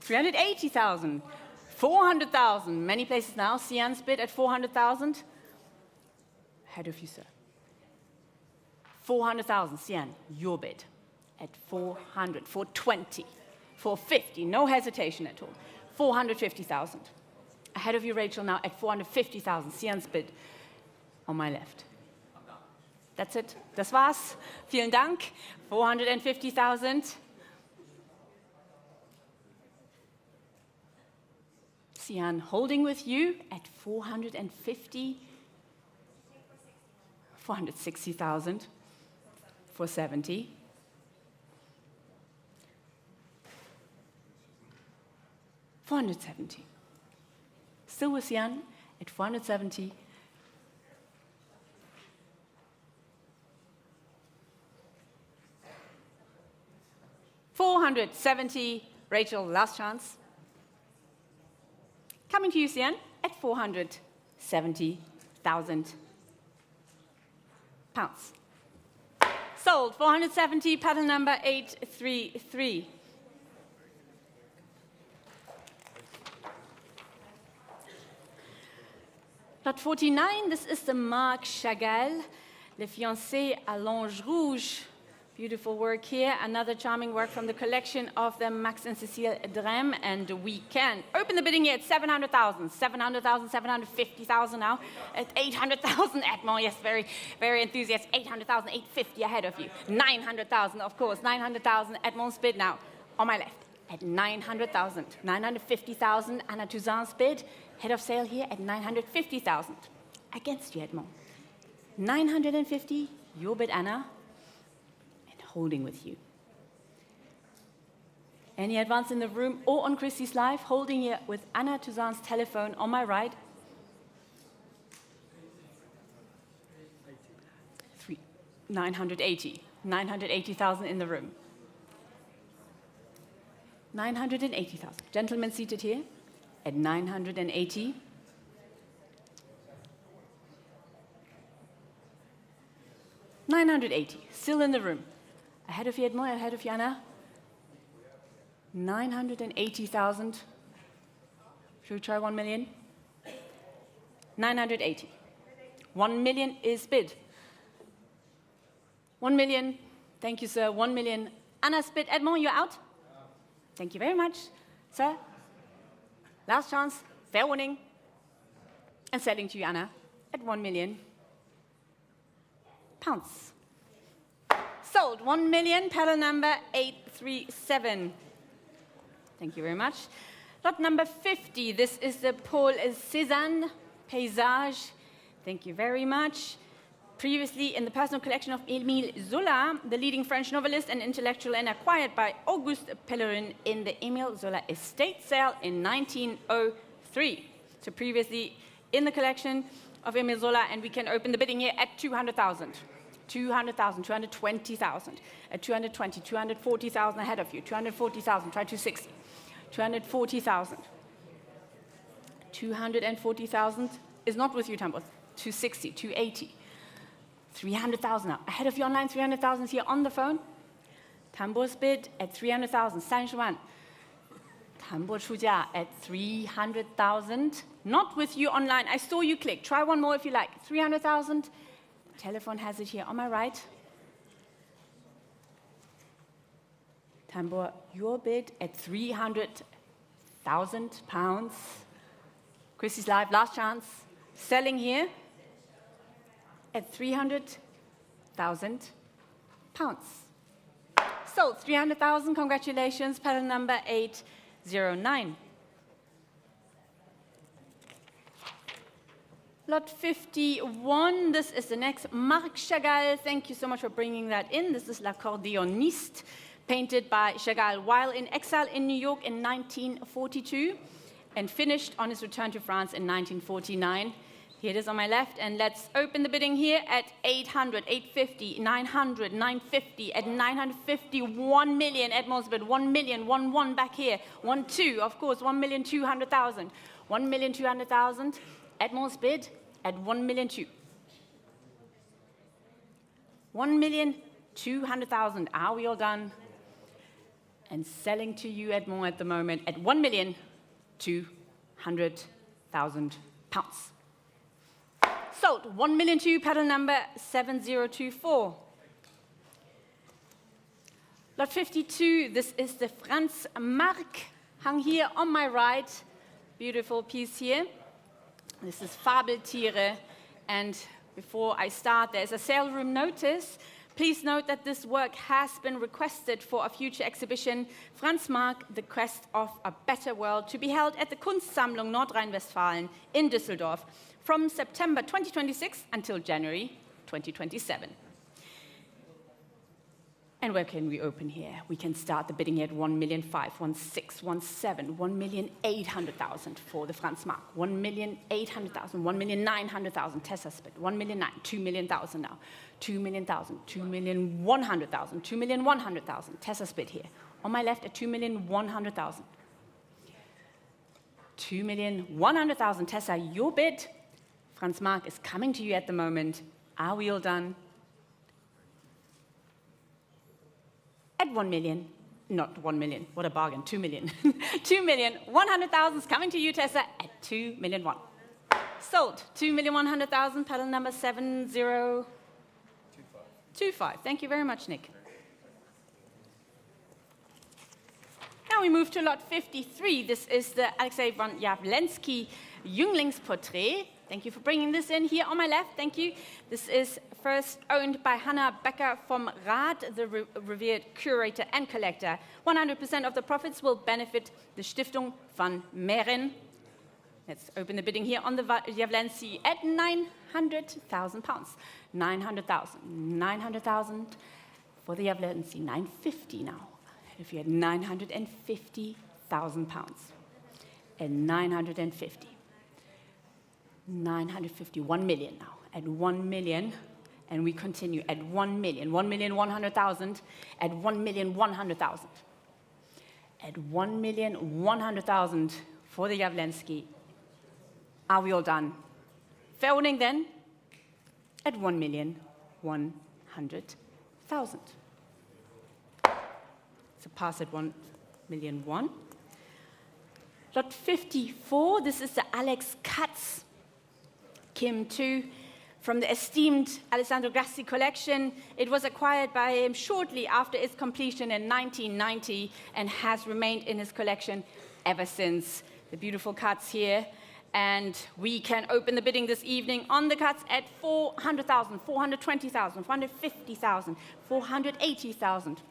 380,000. 400,000. Many places now. Cezanne's bid at 400,000. Ahead of you, sir. 400,000. Cezanne, your bid at 400, 420, 450. No hesitation at all. 450,000. Ahead of you, Rachel, now at 450,000. Cezanne's bid on my left. That's it. Das war's. Vielen Dank. 450,000. Cezanne holding with you at 450, 460,000, 470. $470. Still with Cezanne at 470. $470. Rachel, last chance. Coming to you, Cezanne, at 470,000 pounds. Sold. 470. Paddle number 833. Lot 49, this is the Marc Chagall, Le Fiancé à l'Ange Rouge. Beautiful work here. Another charming work from the collection of the Max and Cécile Drème. And we can open the bidding here at 700,000, 700,000, 750,000 now. At 800,000, Edmond, yes, very, very enthusiastic. 800,000, 850 ahead of you. 900,000, of course, 900,000. Edmond's bid now on my left at 900,000. 950,000, Anna Touzan's bid. Head of sale here at 950,000. Against you, Edmond. 950, your bid, Anna. Holding with you. Any advance in the room or on Christie's Live? Holding here with Anna Touzan's telephone on my right. 980. 980,000 in the room. 980,000. Gentlemen seated here at 980. $980. Still in the room. Ahead of you, Edmond, ahead of you, Anna. 980,000. Should we try 1 million? 980. 1 million is bid. 1 million. Thank you, sir. 1 million. Anna's bid. Edmond, you're out? Thank you very much, sir. Last chance. Fair warning. And selling to you, Anna, at 1 million pounds. Sold. 1 million, paddle number 837. Thank you very much. Lot number 50. This is the Paul Cezanne Paysage. Thank you very much. Previously in the personal collection of Émile Zola, the leading French novelist and intellectual, and acquired by Auguste Pellerin in the Émile Zola estate sale in 1903. So previously in the collection of Émile Zola, and we can open the bidding here at 200,000. 200,000, 220,000, at 220, 240,000 ahead of you, 240,000, try 260, 240,000. 240,000 is not with you, Tambos. 260, 280, 300,000 now. Ahead of you online, 300,000 here on the phone. Tambour's bid at 300,000, Saint-Juan. Tambour Shuja at 300,000. Not with you online. I saw you click. Try one more if you like. 300,000. Telephone has it here on my right. Tambor, your bid at £300,000. Christie's Live, last chance. Selling here at £300,000. So, 300,000, congratulations, paddle number 809. Lot 51, this is the next. Marc Chagall, thank you so much for bringing that in. This is L'Accordéoniste, painted by Chagall while in exile in New York in 1942 and finished on his return to France in 1949. Here it is on my left, and let's open the bidding here at 800, 850, 900, 950, at 950, 1 million, Edmond's bid, 1 million, 1 back here, 1 2, of course, 1,200,000, 1,200,000, Edmond's bid at 1,200,000. 1,200,000, are we all done? And selling to you, Edmond, at the moment at £1,200,000. Sold, 1,200,000, paddle number 7024. Lot 52, this is the Franz Marc, hung here on my right. Beautiful piece here. This is Fabeltiere. And before I start, there's a sale room notice. Please note that this work has been requested for a future exhibition, Franz Marc, The Quest of a Better World, to be held at the Kunstsammlung Nordrhein-Westfalen in Düsseldorf from September 2026 until January 2027. And where can we open here? We can start the bidding here at 1,500,000, 1,617, 1,800,000 for the Franz Marc, 1,800,000, 1,900,000, Tessa's bid, 1,900,000, 2,000,000 now, 2,000,000, 2,100,000, 2,100,000, Tessa's bid here. On my left at 2,100,000. 2,100,000, Tessa, your bid. Franz Marc is coming to you at the moment. Are we all done? At 1 million, not 1 million, what a bargain, 2 million. 2,100,000 is coming to you, Tessa, at 2,100,000. Sold, 2,100,000, paddle number 7025. Thank you very much, Nick. Now we move to lot 53. This is the Alexei von Jawlensky Jünglingsportrait. Thank you for bringing this in here on my left. Thank you. This is first owned by Hannah Becker vom Rad, the revered curator and collector. 100% of the profits will benefit the Stiftung van Meren. Let's open the bidding here on the Jawlensky at £900,000. 900,000 for the Jawlensky. 950 now. If you had £950,000 and 950. 950, 1 million now, at 1 million, and we continue at 1 million, 1,100,000, at 1,100,000. At 1,100,000 for the Jawlensky. Are we all done? Fair warning then, at 1,100,000. So pass at 1,000,001. Lot 54, this is the Alex Katz Kim 2 from the esteemed Alessandro Grassi collection. It was acquired by him shortly after its completion in 1990 and has remained in his collection ever since. The beautiful cuts here. And we can open the bidding this evening on the cuts at 400,000, 420,000, 450,000, 480,000,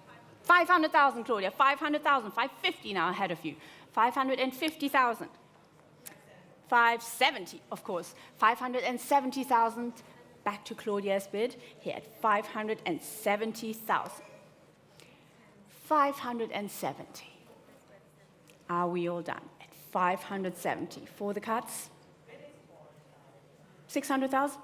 500,000, Claudia, 500,000, 550 now ahead of you, 550,000. 570, of course, 570,000. Back to Claudia's bid, here at 570,000. 570. Are we all done? At 570 for the cuts. 600,000?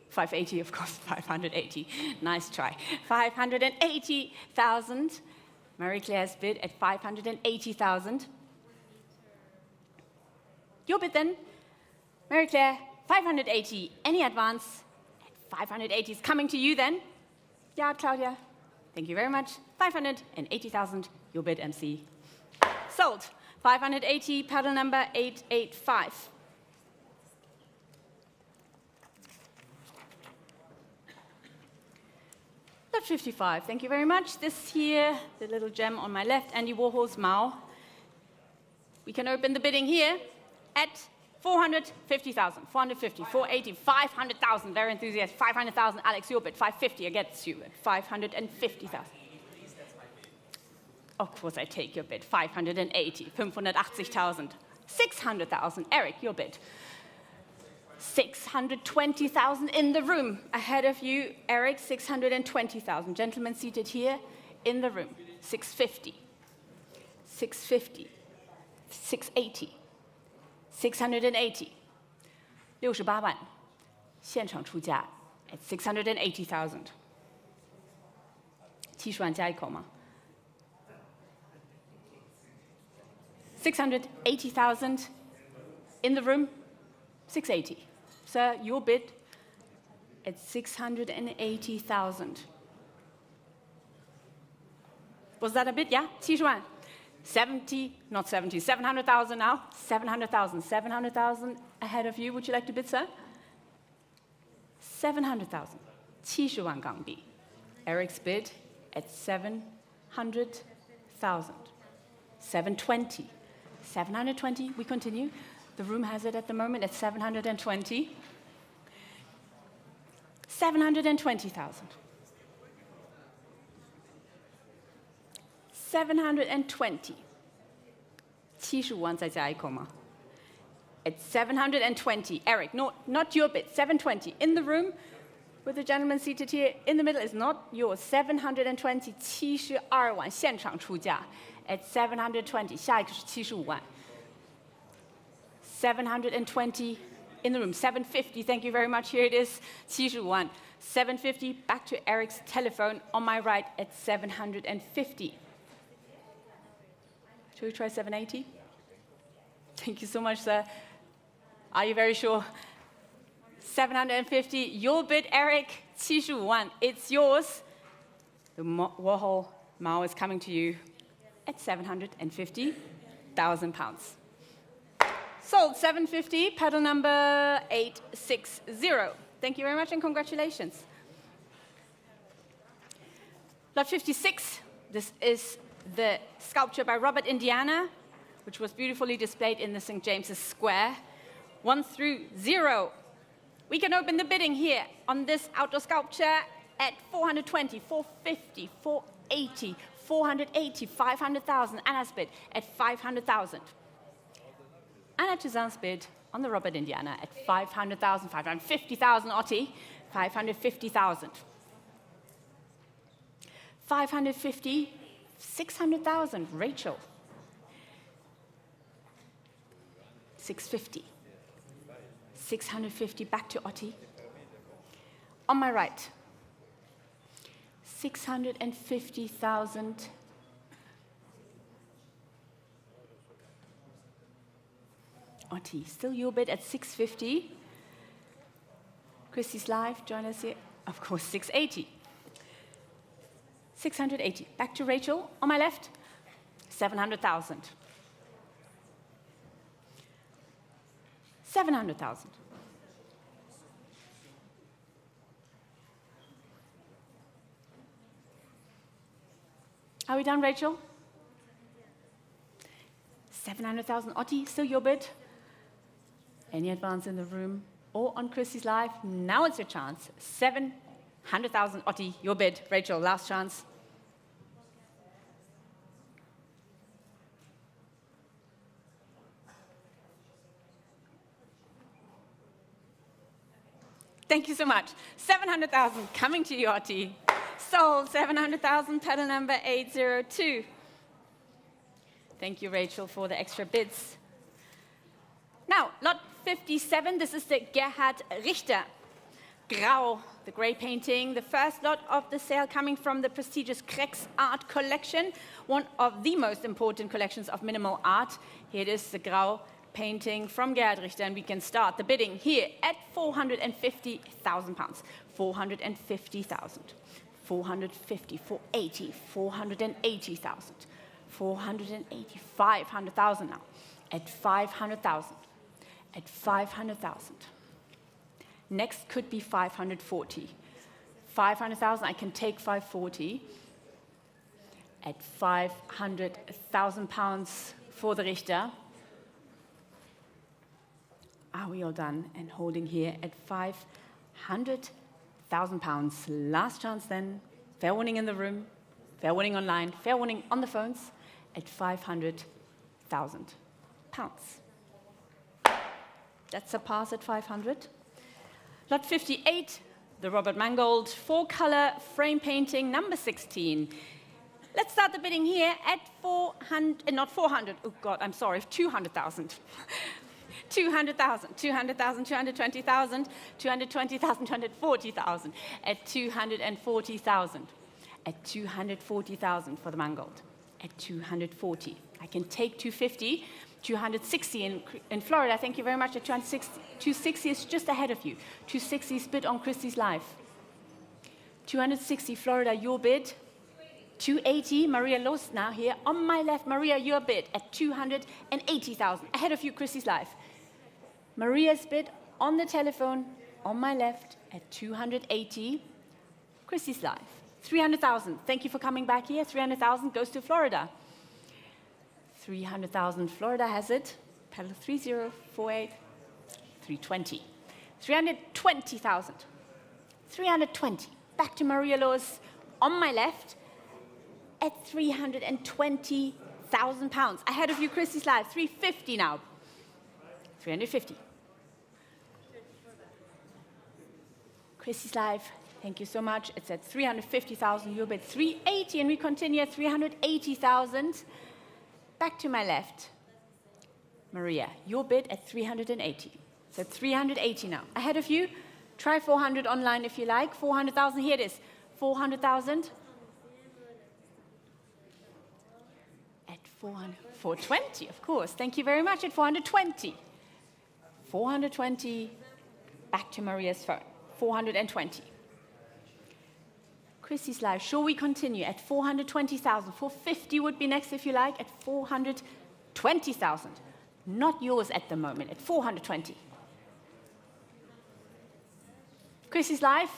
580, of course, 580. Nice try. 580,000. Marie-Claire's bid at 580,000. Your bid then, Marie-Claire, 580. Any advance? 580 is coming to you then. Yeah, Claudia. Thank you very much. 580,000. Your bid, MC. Sold. 580, paddle number 885. Lot 55, thank you very much. This here, the little gem on my left, Andy Warhol's Mao. We can open the bidding here at 450,000, 450, 480, 500,000, very enthusiastic, 500,000, Alex, your bid, 550, I get you, 550,000. Of course I take your bid, 580, 580,000, 600,000, Eric, your bid. 620,000 in the room. Ahead of you, Eric, 620,000. Gentlemen seated here in the room. 650, 650, 680, 680, 68万，现场出价 at 680,000. 70万加一口吗？ 680,000 in the room. 680. Sir, your bid at 680,000. Was that a bid? Yeah? 70万. 70, not 70, 700,000 now. 700,000. 700,000 ahead of you. Would you like to bid, sir? 700,000. 70万港币. Eric's bid at 700,000. 720. 720. We continue. The room has it at the moment at 720. 720,000. 720. 70万再加一口吗? At 720. Eric, not your bid. 720. In the room, with the gentleman seated here in the middle, is not yours. 720. 72万现场出价 at 720. 下一个是75万. 720 in the room. 750, thank you very much. Here it is, 75万. 750, back to Eric's telephone on my right at 750. Shall we try 780? Thank you so much, sir. Are you very sure? 750, your bid, Eric, 75万. It's yours. The Warhol Mao is coming to you at 750,000 pounds. Sold 750, pedal number 860. Thank you very much and congratulations. Lot 56, this is the sculpture by Robert Indiana, which was beautifully displayed in the St. James's Square. 1 through 0. We can open the bidding here on this outdoor sculpture at 420, 450, 480, 480, 500,000. Anna's bid at 500,000. Anna Cezanne's bid on the Robert Indiana at 500,000, 550,000 Otti, 550,000. 550, 600,000, Rachel. 650. 650, back to Otti. On my right, 650,000. Otti, still your bid at 650. Christie's live, join us here. Of course, 680. 680. Back to Rachel, on my left, 700,000. 700,000. Are we done, Rachel? 700,000. Otti, still your bid? Any advance in the room or on Christie's Live? Now it's your chance. 700,000. Otti, your bid. Rachel, last chance. Thank you so much. 700,000 coming to you, Otti. Sold 700,000, pedal number 802. Thank you, Rachel, for the extra bids. Now, lot 57, this is the Gerhard Richter Grau, the grey painting, the first lot of the sale coming from the prestigious Krex art collection, one of the most important collections of minimal art. Here it is, the Grau painting from Gerhard Richter, and we can start the bidding here at 450,000 pounds. 450,000, 450, 480, 480,000, 480, 500,000 now, at 500,000, at 500,000. Next could be 540, 500,000, I can take 540. At 500,000 pounds for the Richter. Are we all done? And holding here at 500,000 pounds. Last chance then. Fair warning in the room, fair warning online, fair warning on the phones at 500,000 pounds. That's a pass at 500. Lot 58, the Robert Mangold 4-color frame painting, number 16. Let's start the bidding here at 400, not 400, oh God, I'm sorry, 200,000. 200,000, 200,000, 220,000, 220,000, 240,000, at 240,000, at 240,000 for the Mangold, at 240. I can take 250, 260 in Florida, thank you very much, at 260. 260 is just ahead of you. 260 is bid on Christie's Life. 260, Florida, your bid. 280, Maria Los now here. On my left, Maria, your bid at 280,000. Ahead of you, Christie's Life. Maria's bid on the telephone, on my left, at 280. Christie's Life. 300,000. Thank you for coming back here. 300,000 goes to Florida. 300,000, Florida has it. Pedal 3048. 320. 320,000. 320. Back to Maria Los on my left. At 320,000 pounds. Ahead of you, Christie's Life, 350 now. 350. Christie's Life, thank you so much. It's at 350,000, your bid 380, and we continue at 380,000. Back to my left. Maria, your bid at 380. So 380 now. Ahead of you, try 400 online if you like. 400,000, here it is. 400,000. 420, of course. Thank you very much. At 420. 420. Back to Maria's phone. 420. Christie's Live. Shall we continue at 420,000? 450 would be next if you like. At 420,000. Not yours at the moment. At 420. Christie's Live.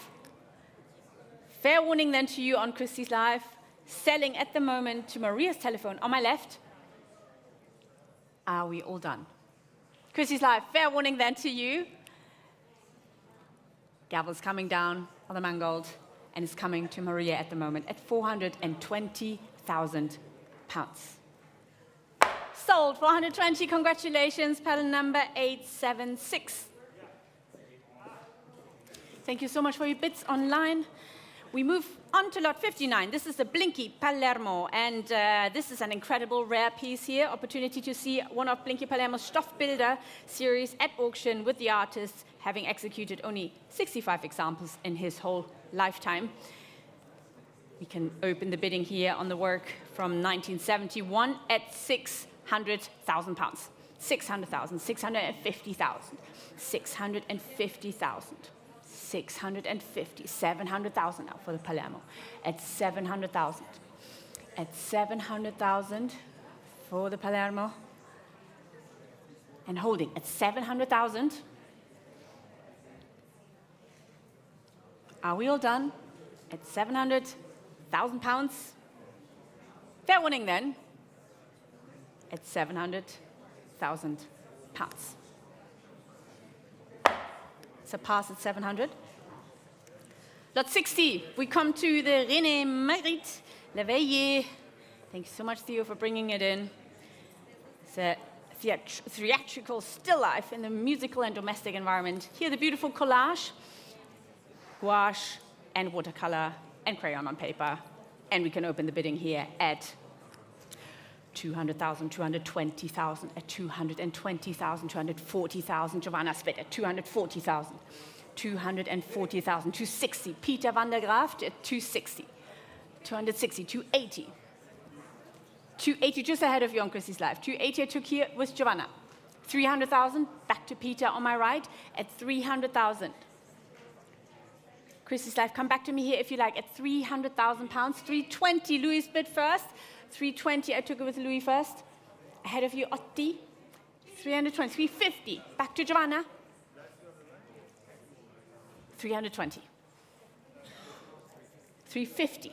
Fair warning then to you on Christie's Live. Selling at the moment to Maria's telephone on my left. Are we all done? Christie's Live, fair warning then to you. Gavel's coming down on the Mangold, and it's coming to Maria at the moment at 420,000 pounds. Sold, 420, congratulations, pedal number 876. Thank you so much for your bids online. We move on to lot 59. This is the Blinky Palermo, and this is an incredible rare piece here. Opportunity to see one of Blinky Palermo's Stoffbilder series at auction with the artist having executed only 65 examples in his whole lifetime. We can open the bidding here on the work from 1971 at 600,000 pounds. 600,000, 650,000, 650,000. 650, 700,000 now for the Palermo. At 700,000. At 700,000 for the Palermo. And holding at 700,000. Are we all done? At 700,000 pounds. Fair warning then. At 700,000 pounds. It's a pass at 700. Lot 60, we come to the René Magritte, La Veille. Thank you so much, Theo, for bringing it in. It's a theatrical still life in the musical and domestic environment. Here, the beautiful collage, gouache and watercolor and crayon on paper. And we can open the bidding here at 200,000, 220,000, at 220,000, 240,000. Giovanna spit at 240,000, 240,000, 260. Peter van der Graaf at 260, 260, 280. 280, just ahead of you on Christie's Live. 280 I took here with Giovanna. 300,000, back to Peter on my right at 300,000. Christie's Live, come back to me here if you like at 300,000 pounds. 320, Louis bid first. 320, I took it with Louis first. Ahead of you, Otti. 320, 350. Back to Giovanna. 320. 350.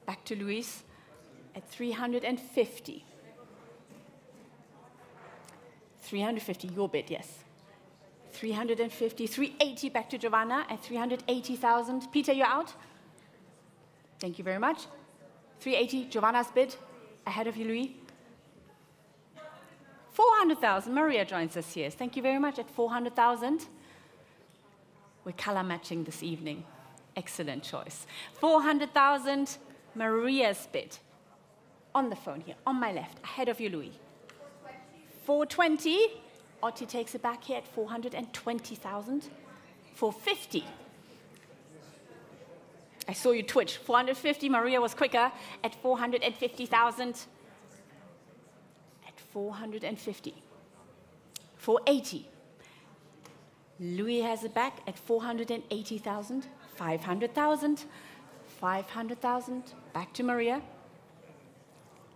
Back to Luis at 350. 350, your bid, yes. 350, 380, back to Giovanna at 380,000. Peter, you're out. Thank you very much. 380, Giovanna's bid, ahead of you, Louis. 400,000, Maria joins us here. Thank you very much at 400,000. We're color matching this evening. Excellent choice. 400,000, Maria's bid. On the phone here, on my left, ahead of you, Louis. 420, Otti takes it back here at 420,000. 450. I saw you twitch. 450, Maria was quicker at 450,000. At 450. 480. Louis has it back at 480,000. 500,000. 500,000. Back to Maria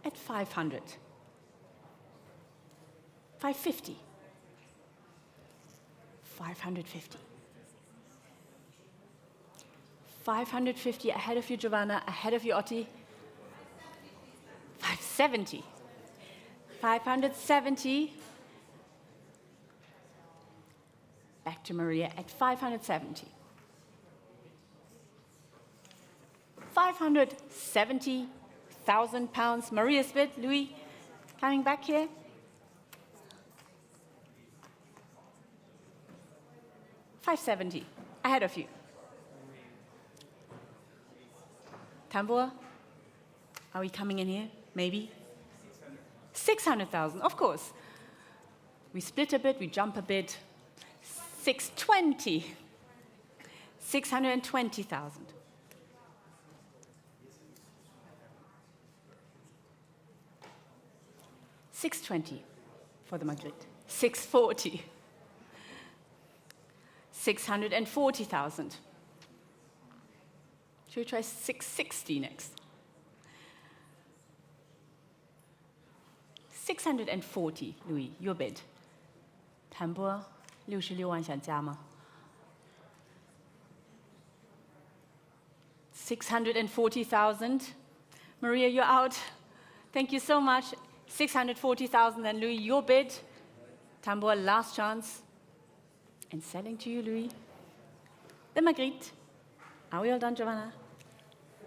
at 500. 550. 550. 550, ahead of you, Giovanna, ahead of you, Otti. 570. 570. Back to Maria at 570. 570,000 pounds. Maria's bid, Louis, coming back here. 570, ahead of you. Tambor, are we coming in here? Maybe? 600,000, of course. We split a bit, we jump a bit. 620. 620,000. 620 for the Madrid. 640. 640,000. Should we try 660 next? 640, Louis, your bid. Tambor, 66万想加吗? 640,000. Maria, you're out. Thank you so much. 640,000, and Louis, your bid. Tambor, last chance. And selling to you, Louis. The Magritte. Are we all done, Giovanna?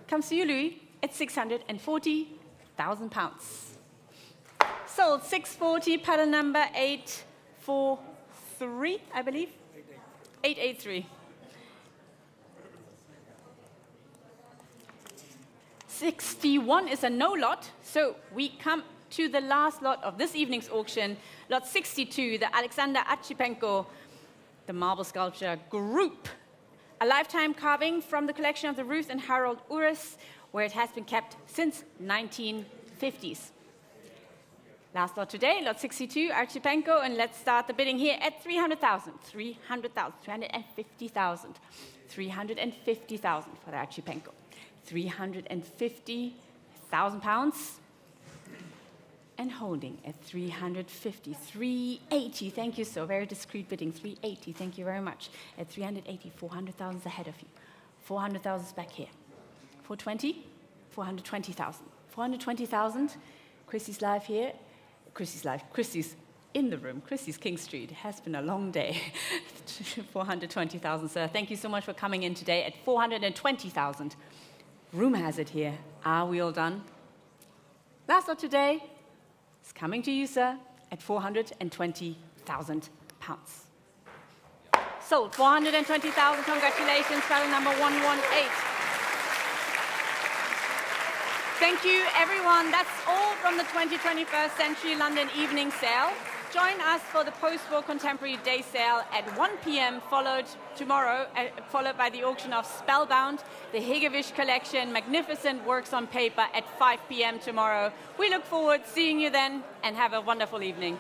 Comes to you, Louis, at 640,000 pounds. Sold 640, paddle number 843, I believe. 883. 61 is a no lot, so we come to the last lot of this evening's auction, lot 62, the Alexander Archipenko, the marble sculpture group. A lifetime carving from the collection of the Ruth and Harold Uress, where it has been kept since 1950s. Last lot today, lot 62, Archipenko, and let's start the bidding here at 300,000, 300,000, 350,000, 350,000 for the Archipenko. 350,000 pounds. And holding at 350, 380, thank you, so very discreet bidding, 380, thank you very much. At 380, 400,000 is ahead of you. 400,000 is back here. 420, 420,000. 420,000, Christie's live here. Christie's live, Christie's in the room, Christie's King Street. It has been a long day. 420,000, sir. Thank you so much for coming in today at 420,000. Room has it here. Are we all done? Last lot today. It's coming to you, sir, at 420,000 pounds. Sold, 420,000, congratulations, battle number 118. Thank you, everyone. That's all from the 21st Century London Evening Sale. Join us for the post-war contemporary day sale at 1 p.m. followed by the auction of Spellbound, the Hegewisch collection, magnificent works on paper at 5 p.m. tomorrow. We look forward to seeing you then, and have a wonderful evening.